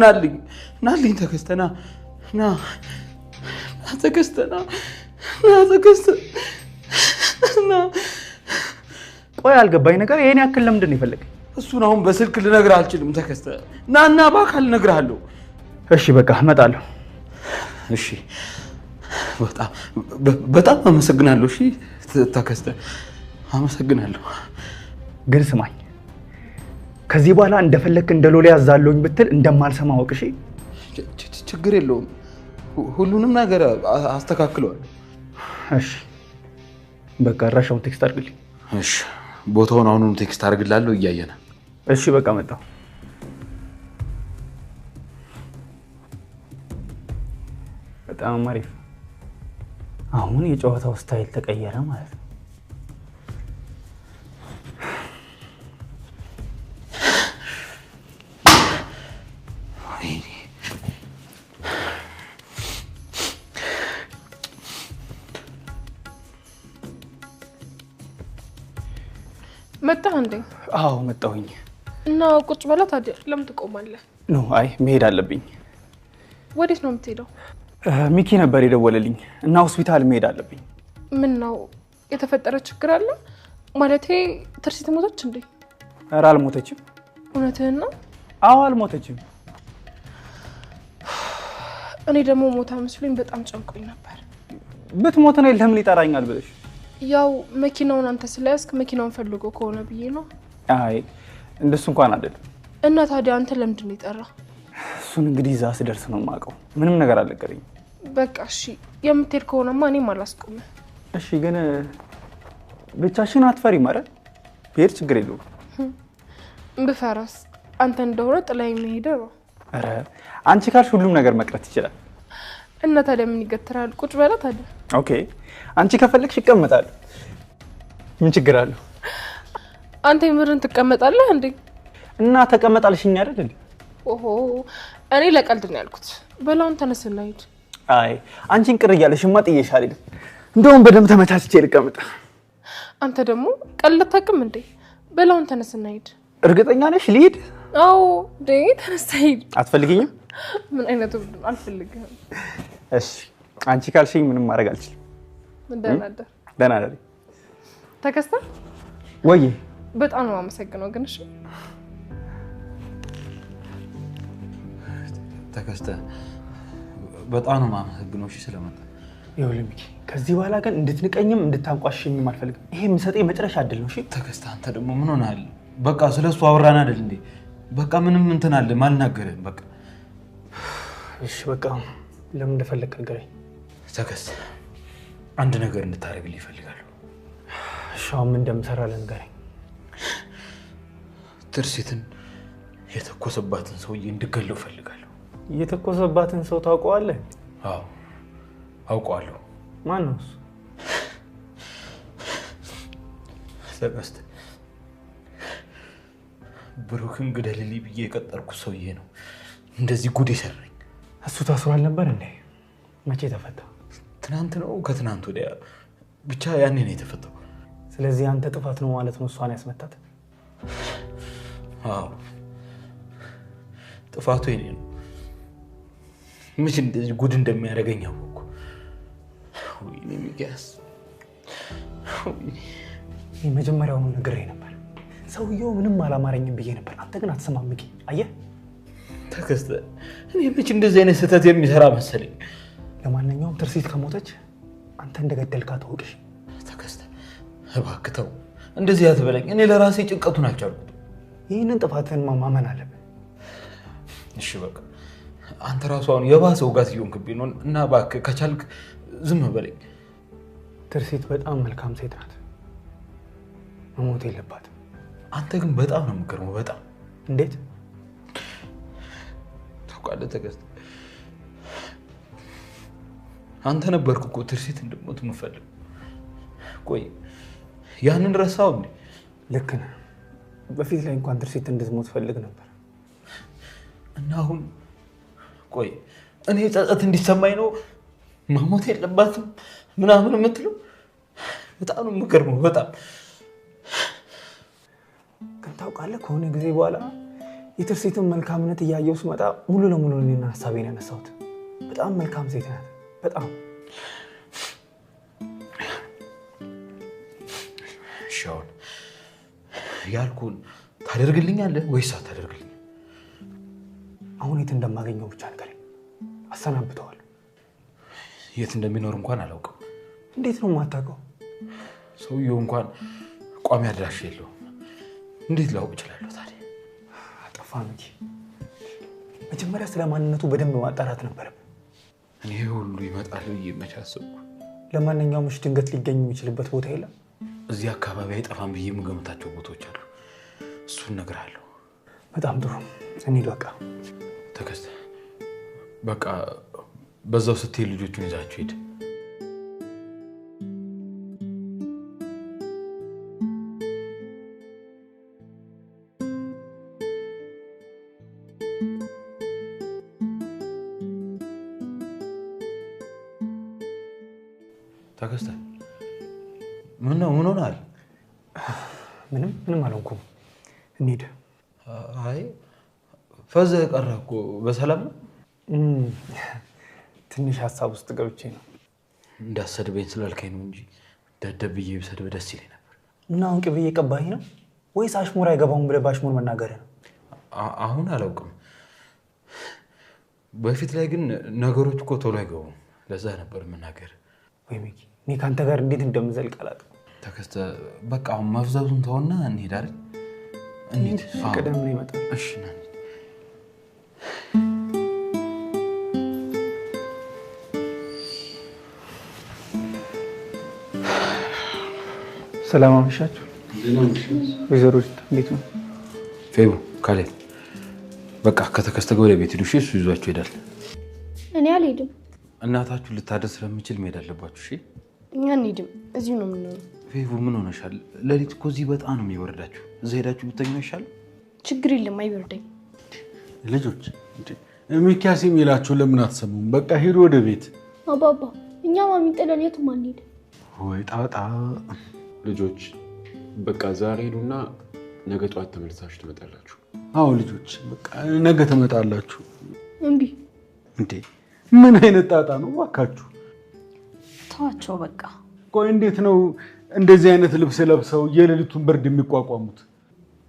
ናልኝ ተከስተ፣ ና ተከስተ፣ ና ተከስተ፣ ና። ቆይ አልገባኝ ነገር ይሄን ያክል ለምንድን ነው የፈለገኝ? እሱን አሁን በስልክ ልነግርህ አልችልም ተከስተ። ናና በአካል እነግርሃለሁ። እሺ በቃ እመጣለሁ። እሺ በጣም አመሰግናለሁ። እሺ ተከስተ፣ አመሰግናለሁ። ግን ስማኝ፣ ከዚህ በኋላ እንደፈለክ እንደ ሎሌ ያዛለሁኝ ብትል እንደማልሰማ አውቅ። እሺ ችግር የለውም፣ ሁሉንም ነገር አስተካክለዋለሁ። እሺ በቃ አድራሻውን ቴክስት አድርግልኝ። እሺ ቦታውን አሁኑኑ ቴክስት አድርግላለሁ። እያየና እሺ በቃ መጣሁ። በጣም አሪፍ። አሁን የጨዋታው ስታይል ተቀየረ ማለት ነው። መጣህ እንዴ? አዎ መጣሁኝ። እና ቁጭ በላ ታዲያ። ለምን ትቆማለህ? ኖ አይ መሄድ አለብኝ። ወዴት ነው የምትሄደው? ሚኪ ነበር የደወለልኝ እና ሆስፒታል መሄድ አለብኝ። ምን ነው የተፈጠረ ችግር አለ? ማለቴ ትርሲት ሞተች እንዴ? ኧረ አልሞተችም። እውነትህን ነው? አዎ አልሞተችም። እኔ ደግሞ ሞታ መስሎኝ በጣም ጨንቆኝ ነበር። ብትሞት ነው ለምን ይጠራኛል ብለሽ? ያው መኪናውን አንተ ስለያዝክ መኪናውን ፈልጎ ከሆነ ብዬ ነው። አይ እንደሱ እንኳን አይደለም። እና ታዲያ አንተ ለምንድን ነው የጠራ? እሱን እንግዲህ እዛ ስደርስ ነው የማውቀው። ምንም ነገር አልነገረኝም። በቃ እሺ፣ የምትሄድ ከሆነማ እኔም አላስቆምም። እሺ ግን ብቻሽን አትፈሪም አይደል? ብሄድ ችግር የለውም። ብፈራስ አንተ እንደሆነ ጥላይ መሄድ ነው። ኧረ አንቺ ካልሽ ሁሉም ነገር መቅረት ይችላል። እና ታዲያ ምን ይገትራል? ቁጭ በላ ታዲያ። ኦኬ አንቺ ከፈለግሽ ይቀመጣል። ምን ችግር አለው? አንተ የምርን ትቀመጣለህ እንዴ? እና ተቀመጣልሽኝ አይደል እንዴ? ኦሆ እኔ ለቀልድ ነው ያልኩት። በላውን ተነስና ሂድ። አይ አንቺን ቅር እያለሽማ ጥዬሽ አልሄድም። እንደውም በደምብ ተመቻችቼ ልቀመጥ። አንተ ደግሞ ቀልድ አታውቅም እንዴ? በላውን ተነስና ሂድ። እርግጠኛ ነሽ ልሂድ? አዎ እንዴ ተነስታ ሂድ። አትፈልጊኝም? ምን አይነቱ አልፈልግህም። እሺ አንቺ ካልሽኝ ምንም ማድረግ አልችልም። ደህና ደር። ደህና ደሪ። ተከስተ ወይ በጣም ነው የማመሰግነው። ግን እሺ ተከስተ በጣም ነው የማመሰግነው። እሺ ስለመጣ ይኸውልህ ሚኪ፣ ከዚህ በኋላ ግን እንድትንቀኝም እንድታንቋሽኝም አልፈልግም። ይሄ የምሰጠኝ የመጨረሻ እድል ነው። እሺ ተከስተ፣ አንተ ደግሞ ምን ሆነሃል? በቃ ስለሱ አወራን አይደል እንዴ? በቃ ምንም እንትን አለ አልናገርህም። በቃ እሺ በቃ ለምን እንደፈለክ ንገረኝ። ተከስተ፣ አንድ ነገር እንድታደርግልኝ እፈልጋለሁ። እሺ አሁን ምን እንደምሰራ ልንገረኝ። ትርሲትን የተኮሰባትን ሰውዬ እንድገለው እፈልጋለሁ። የተኮሰባትን ሰው ታውቀዋለህ? አዎ አውቀዋለሁ። ማን ነው እሱ? ተከስተ፣ ብሩክን ግደልልኝ ብዬ የቀጠርኩት ሰውዬ ነው እንደዚህ ጉድ የሰራኝ። እሱ ታስሯል ነበር እንዴ? መቼ ተፈታ? ትናንት ነው ከትናንት ወዲያ ብቻ ያኔ ነው የተፈታው። ስለዚህ አንተ ጥፋት ነው ማለት ነው እሷን ያስመታት? አዎ ጥፋቱ የኔ ነው። መቼ እንደዚህ ጉድ እንደሚያደርገኝ አወኩ። ወይኔ ሚኪያስ፣ መጀመሪያውኑ ነግሬ ነበር። ሰውየው ምንም አላማረኝም ብዬ ነበር። አንተ ግን አትሰማም ሚኪ። አየህ ተከስተ፣ እኔ መቼ እንደዚህ አይነት ስህተት የሚሰራ መሰለኝ። ለማንኛውም ትርሲት ከሞተች አንተ እንደገደልካት ታውቅሽ። ተከስተ እባክህ ተው፣ እንደዚህ አትበለኝ። እኔ ለራሴ ጭንቀቱን አልቻልኩት። ይህንን ጥፋትን ማመን አለብን። እሺ በቃ አንተ ራሱ አሁን የባሰው ጋር ሲሆንክብኝ ነው እና እባክህ ከቻልክ ዝም በለኝ። ትርሲት በጣም መልካም ሴት ናት፣ መሞት የለባትም። አንተ ግን በጣም ነው የምትገርመው። በጣም እንዴት ታውቃለህ? ተከስተ አንተ ነበርክ እኮ ትርሲት እንድትሞት የምፈልግ። ቆይ ያንን ረሳው እንዴ? ልክ ነህ። በፊት ላይ እንኳን ትርሲት እንድትሞት ፈልግ ነበር እና አሁን ቆይ እኔ ጸጸት እንዲሰማኝ ነው መሞት የለባትም ምናምን የምትለው? በጣም ነው የምገርመው። በጣም ግን ታውቃለህ ከሆነ ጊዜ በኋላ የትርሲትን መልካምነት እያየው ስመጣ ሙሉ ለሙሉ እኔና ሀሳቤን ያነሳሁት። በጣም መልካም ሴት ናት። በጣም ሻውን ያልኩን ታደርግልኛለህ ወይስ አታደርግልኝ? አሁን የት እንደማገኘው ብቻ ንገረኝ፣ አሰናብተዋለሁ። የት እንደሚኖር እንኳን አላውቅም። እንዴት ነው የማታውቀው? ሰውየው እንኳን ቋሚ አድራሻ የለውም። እንዴት ላውቅ እችላለሁ ታዲያ? አጠፋ እንጂ መጀመሪያ ስለ ማንነቱ በደንብ ማጣራት ነበረብን። እኔ ሁሉ ይመጣል ብዬ መቼ አሰብኩ? ለማንኛውም ድንገት ሊገኝ የሚችልበት ቦታ የለም? እዚህ አካባቢ አይጠፋም ብዬ የምገምታቸው ቦታዎች አሉ። እሱን እነግርሃለሁ። በጣም ጥሩ፣ እንሂድ በቃ። ተከስተ በቃ በዛው ስትሄድ ልጆቹን ይዛችሁ ሂድ። ተከስተ ምን ሆነሃል? ምንም አልሆንኩም። እንሂድ። አይ ፈዘህ ቀረህ እኮ። በሰላም ነው? ትንሽ ሀሳብ ውስጥ ገብቼ ነው። እንዳሰድበኝ ስላልከኝ ነው እንጂ ደደብ ብዬ ብሰድብህ ደስ ይለኝ ነበር። እና አሁን ቅቤ እየቀባኝ ነው ወይስ አሽሙር አይገባውም ብለህ በአሽሙር መናገር ነው? አሁን አላውቅም። በፊት ላይ ግን ነገሮች እኮ ቶሎ አይገቡም። ለዛ ነበር የምናገር። ወይ ሚኪ፣ እኔ ከአንተ ጋር እንዴት እንደምዘልቅ አላውቅም። ተከስተ በቃ አሁን መፍዘዙን ተውና እንሂድ አይደል? እንሂድ። ቀደም ነው ይመጣል። እሺ ና። ሰላም አመሻችሁ። ወይዘሮ እንዴት ነው? ፌቡ ካሌ በቃ ከተከስተ ጋር ወደ ቤት ሂዱ። እሺ እሱ ይዟችሁ ይሄዳል። እኔ አልሄድም። እናታችሁ ልታደርስ ስለምችል መሄድ አለባችሁ። እሺ እኛ እንሂድም፣ እዚሁ ነው የምንሆነው። ፌቡ ምን ሆነሻል? ሌሊት እኮ እዚህ በጣም ነው የሚበርዳችሁ። እዛ ሄዳችሁ ብተኙ ይሻላል። ችግር የለም አይበርደኝ። ልጆች ሚኪያስ የሚላችሁ ለምን አትሰሙም? በቃ ሂዱ ወደ ቤት። አባባ እኛ ማሚ ጥለን የትም አንሄድም። ወይ ጣጣ። ልጆች በቃ ዛሬ ሄዱና ነገ ጠዋት ተመልሳችሁ ትመጣላችሁ። አዎ ልጆች በቃ ነገ ትመጣላችሁ። እምቢ። እንዴ ምን አይነት ጣጣ ነው እባካችሁ? ተዋቸው በቃ። ቆይ እንዴት ነው እንደዚህ አይነት ልብስ ለብሰው የሌሊቱን ብርድ የሚቋቋሙት?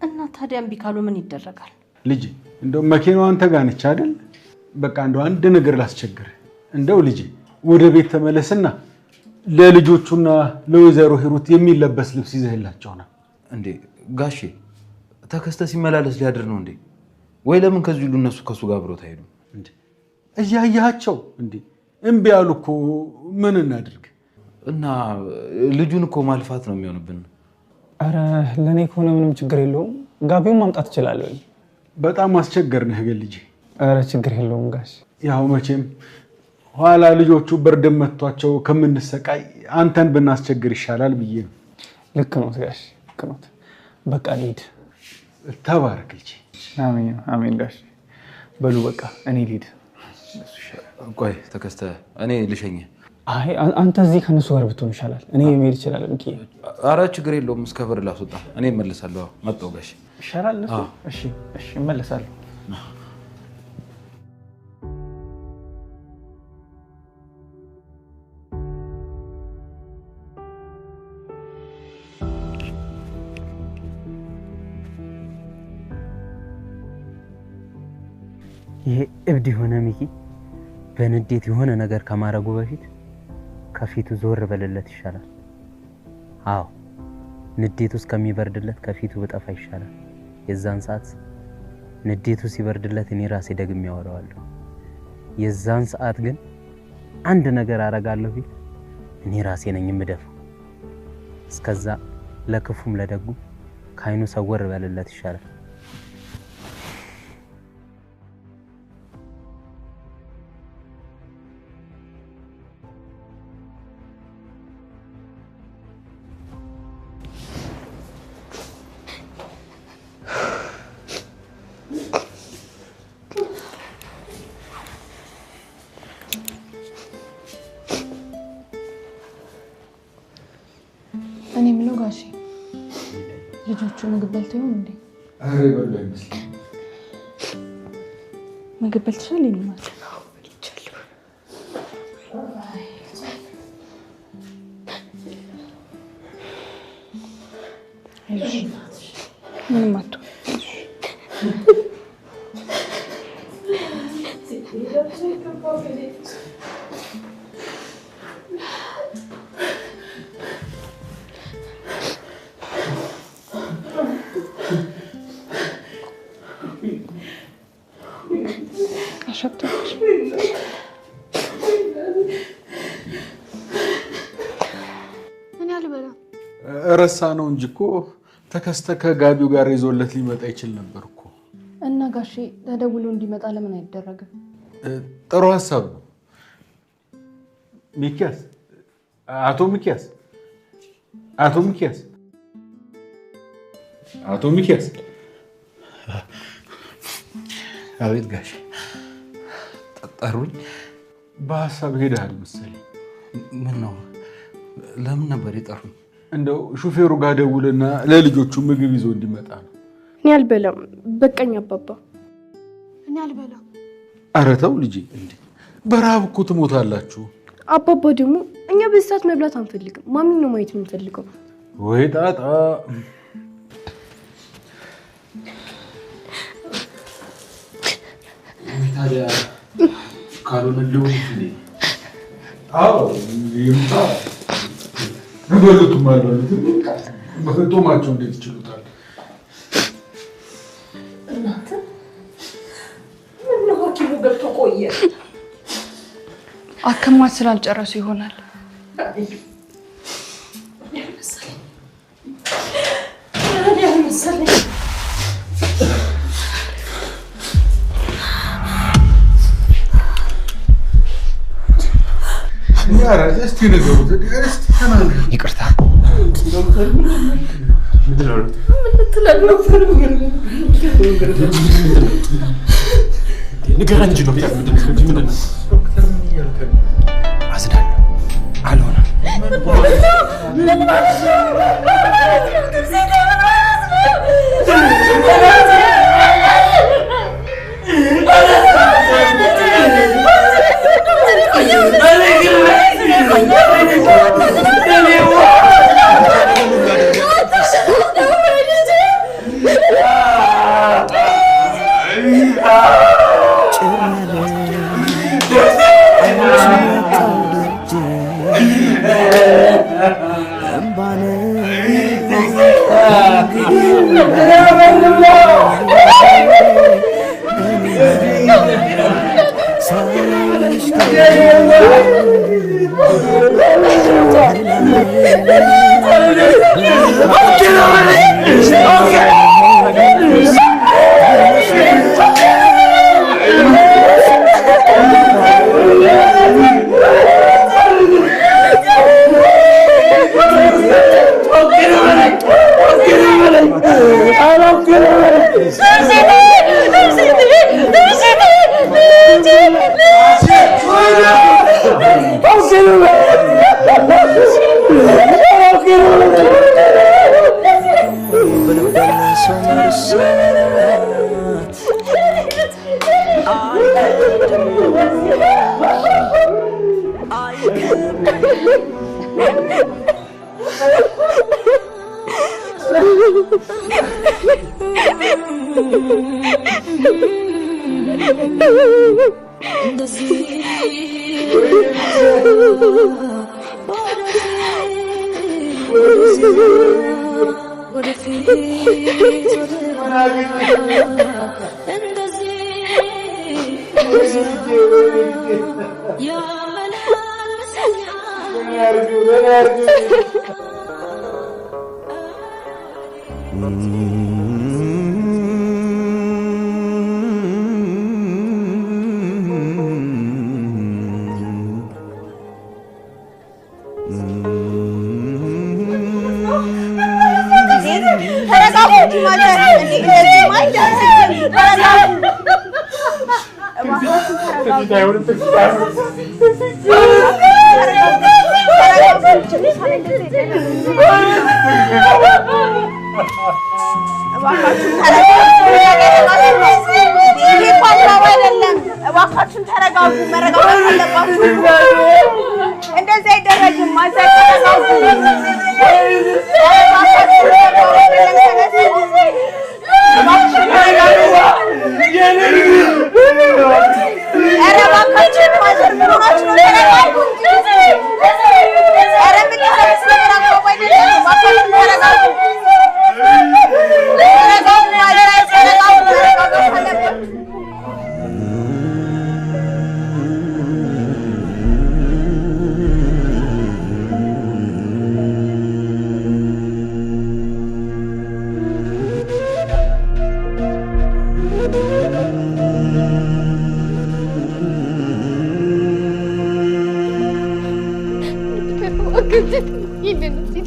እና ታዲያ እምቢ ካሉ ምን ይደረጋል? ልጅ እንደው መኪናው አንተ ጋር ነች አይደል? በቃ እንደው አንድ ነገር ላስቸግር። እንደው ልጅ ወደ ቤት ተመለስና ለልጆቹና ለወይዘሮ ሂሩት የሚለበስ ልብስ ይዘህላቸው ነው። እንዴ ጋሼ ተከስተ ሲመላለስ ሊያድር ነው እንዴ? ወይ ለምን ከዚህ ሁሉ እነሱ ከሱ ጋር አብረው ታሄዱ? እንዴ እያያቸው እንዴ እምቢ ያሉ እኮ ምን እናድርግ? እና ልጁን እኮ ማልፋት ነው የሚሆንብን። አረ ለኔ ከሆነ ምንም ችግር የለውም። ጋቢውን ማምጣት እችላለሁ። በጣም አስቸገርንህ ግን ልጅ። አረ ችግር የለውም ጋሽ። ያው መቼም ኋላ ልጆቹ ብርድ መቷቸው ከምንሰቃይ አንተን ብናስቸግር ይሻላል ብዬ ነው። ልክ ነው ጋሽ፣ ልክ ነው። በቃ ልሂድ። ተባረክ ልጅ። አሜን አሜን ጋሽ። በሉ በቃ እኔ ልሂድ። ቆይ ተከስተ እኔ ልሸኝ። አይ አንተ እዚህ ከነሱ ጋር ብትሆን ይሻላል። እኔ መሄድ እችላለሁ። እንዴ አረ ችግር የለውም። እስከ በር ላስወጣ እኔ እመለሳለሁ። መጣሁ ጋሽ። ይሻላል እሱ። እሺ እሺ እመለሳለሁ። ይሄ እብድ የሆነ ሚኪ በንዴት የሆነ ነገር ከማረጉ በፊት ከፊቱ ዞር በልለት ይሻላል። አዎ ንዴቱ እስከሚበርድለት ከፊቱ በጠፋ ይሻላል። የዛን ሰዓት ንዴቱ ሲበርድለት እኔ ራሴ ደግሜ ያወራዋለሁ። የዛን ሰዓት ግን አንድ ነገር አረጋለሁ ቢል እኔ ራሴ ነኝ የምደፋው። እስከዛ ለክፉም ለደጉ ካይኑ ሰወር በልለት ይሻላል። እኔ ምለው ጋሼ ልጆቹ ምግብ በልተው ይሆን እንዴ? አረ በሉ አይመስልም። ምግብ በልተሻል ማለት ነው? ምንም አትሆን። እኔ አልበላም። ረሳ ነው እንጂ እኮ ተከስተ ከጋቢው ጋር ይዞለት ሊመጣ ይችል ነበር እኮ። እና ጋሼ ተደውሎ እንዲመጣ ለምን አይደረግም? ጥሩ ሀሳብ ነው። ሚኪያስ፣ አቶ ሚኪያስ፣ አቶ ሚኪያስ፣ አቶ ሚኪያስ። አቤት ጋሼ። ጠሩኝ? በሀሳብ ሄደሃል መሰለኝ። ምን ነው? ለምን ነበር የጠሩኝ? እንደው ሹፌሩ ጋር ደውልና ለልጆቹ ምግብ ይዞ እንዲመጣ ነው። እኔ አልበላም፣ በቃኝ አባባ። እኔ አልበላም። ኧረ ተው ልጄ፣ እንዴ በረሃብ እኮ ትሞታላችሁ። አባባ ደግሞ እኛ በዚህ ሰዓት መብላት አንፈልግም፣ ማሚን ነው ማየት የምንፈልገው። ወይ ጣጣ። ታዲያ ካልሆነ ልውል እንዴ? አዎ ይምጣ። በሉትም አልበሉት በጦማቸው እንዴት ይችሉታል? እናንተ ምነው ሐኪሙ ገብቶ ቆየ? አከማት ስላልጨረሱ ይሆናል። መሰለኝ እስቲ ንገሩት። እስቲ ተናገሩ። ይቅርታ ንገረን እንጂ ዶክተር፣ ምንድን ነው? አዝናለሁ። አልሆነም። ምን ማለት ነው?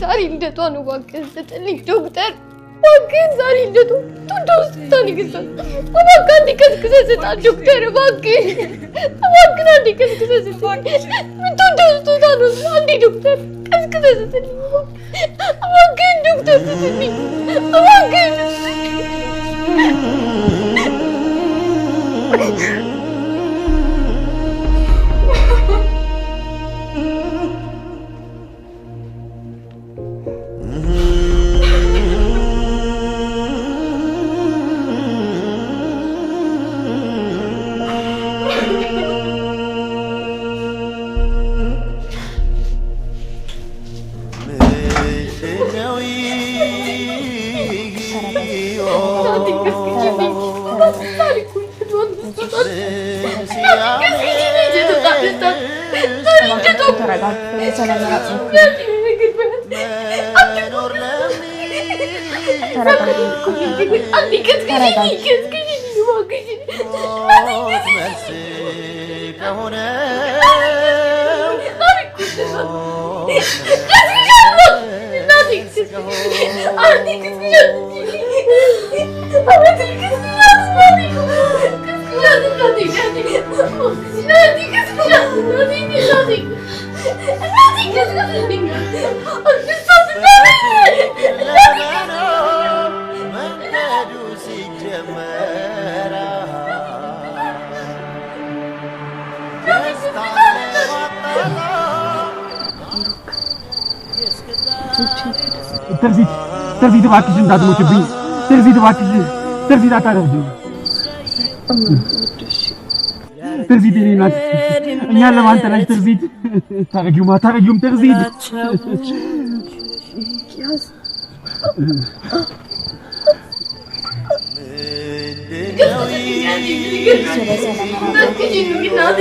ዛሬ ልደቷ ነው። እባክህን ስጥልኝ ዶክተር፣ እባክህን ዛሬ ልደቷ ትወደው ስታን ይገዛል። እባክህ አንዴ ቀስቅሰህ ስጣት ዶክተር፣ እባክህ አንዴ ቀስቅሰህ ስጣት። የምትወደው ስጦታ ነው። አንዴ ዶክተር ቀስቅሰህ ስጥልኝ እባክህን ዶክተር ስጥልኝ እባክህን። ትርሲት እባክሽ እንዳትሞችብኝ። ትርሲት እባክሽ፣ ትርሲት አታደርጊው። ትርሲት የእኔ ናት። እኛን ለማንጠላሽ ትርሲት አታደርጊውም። ትርሲት እናቴ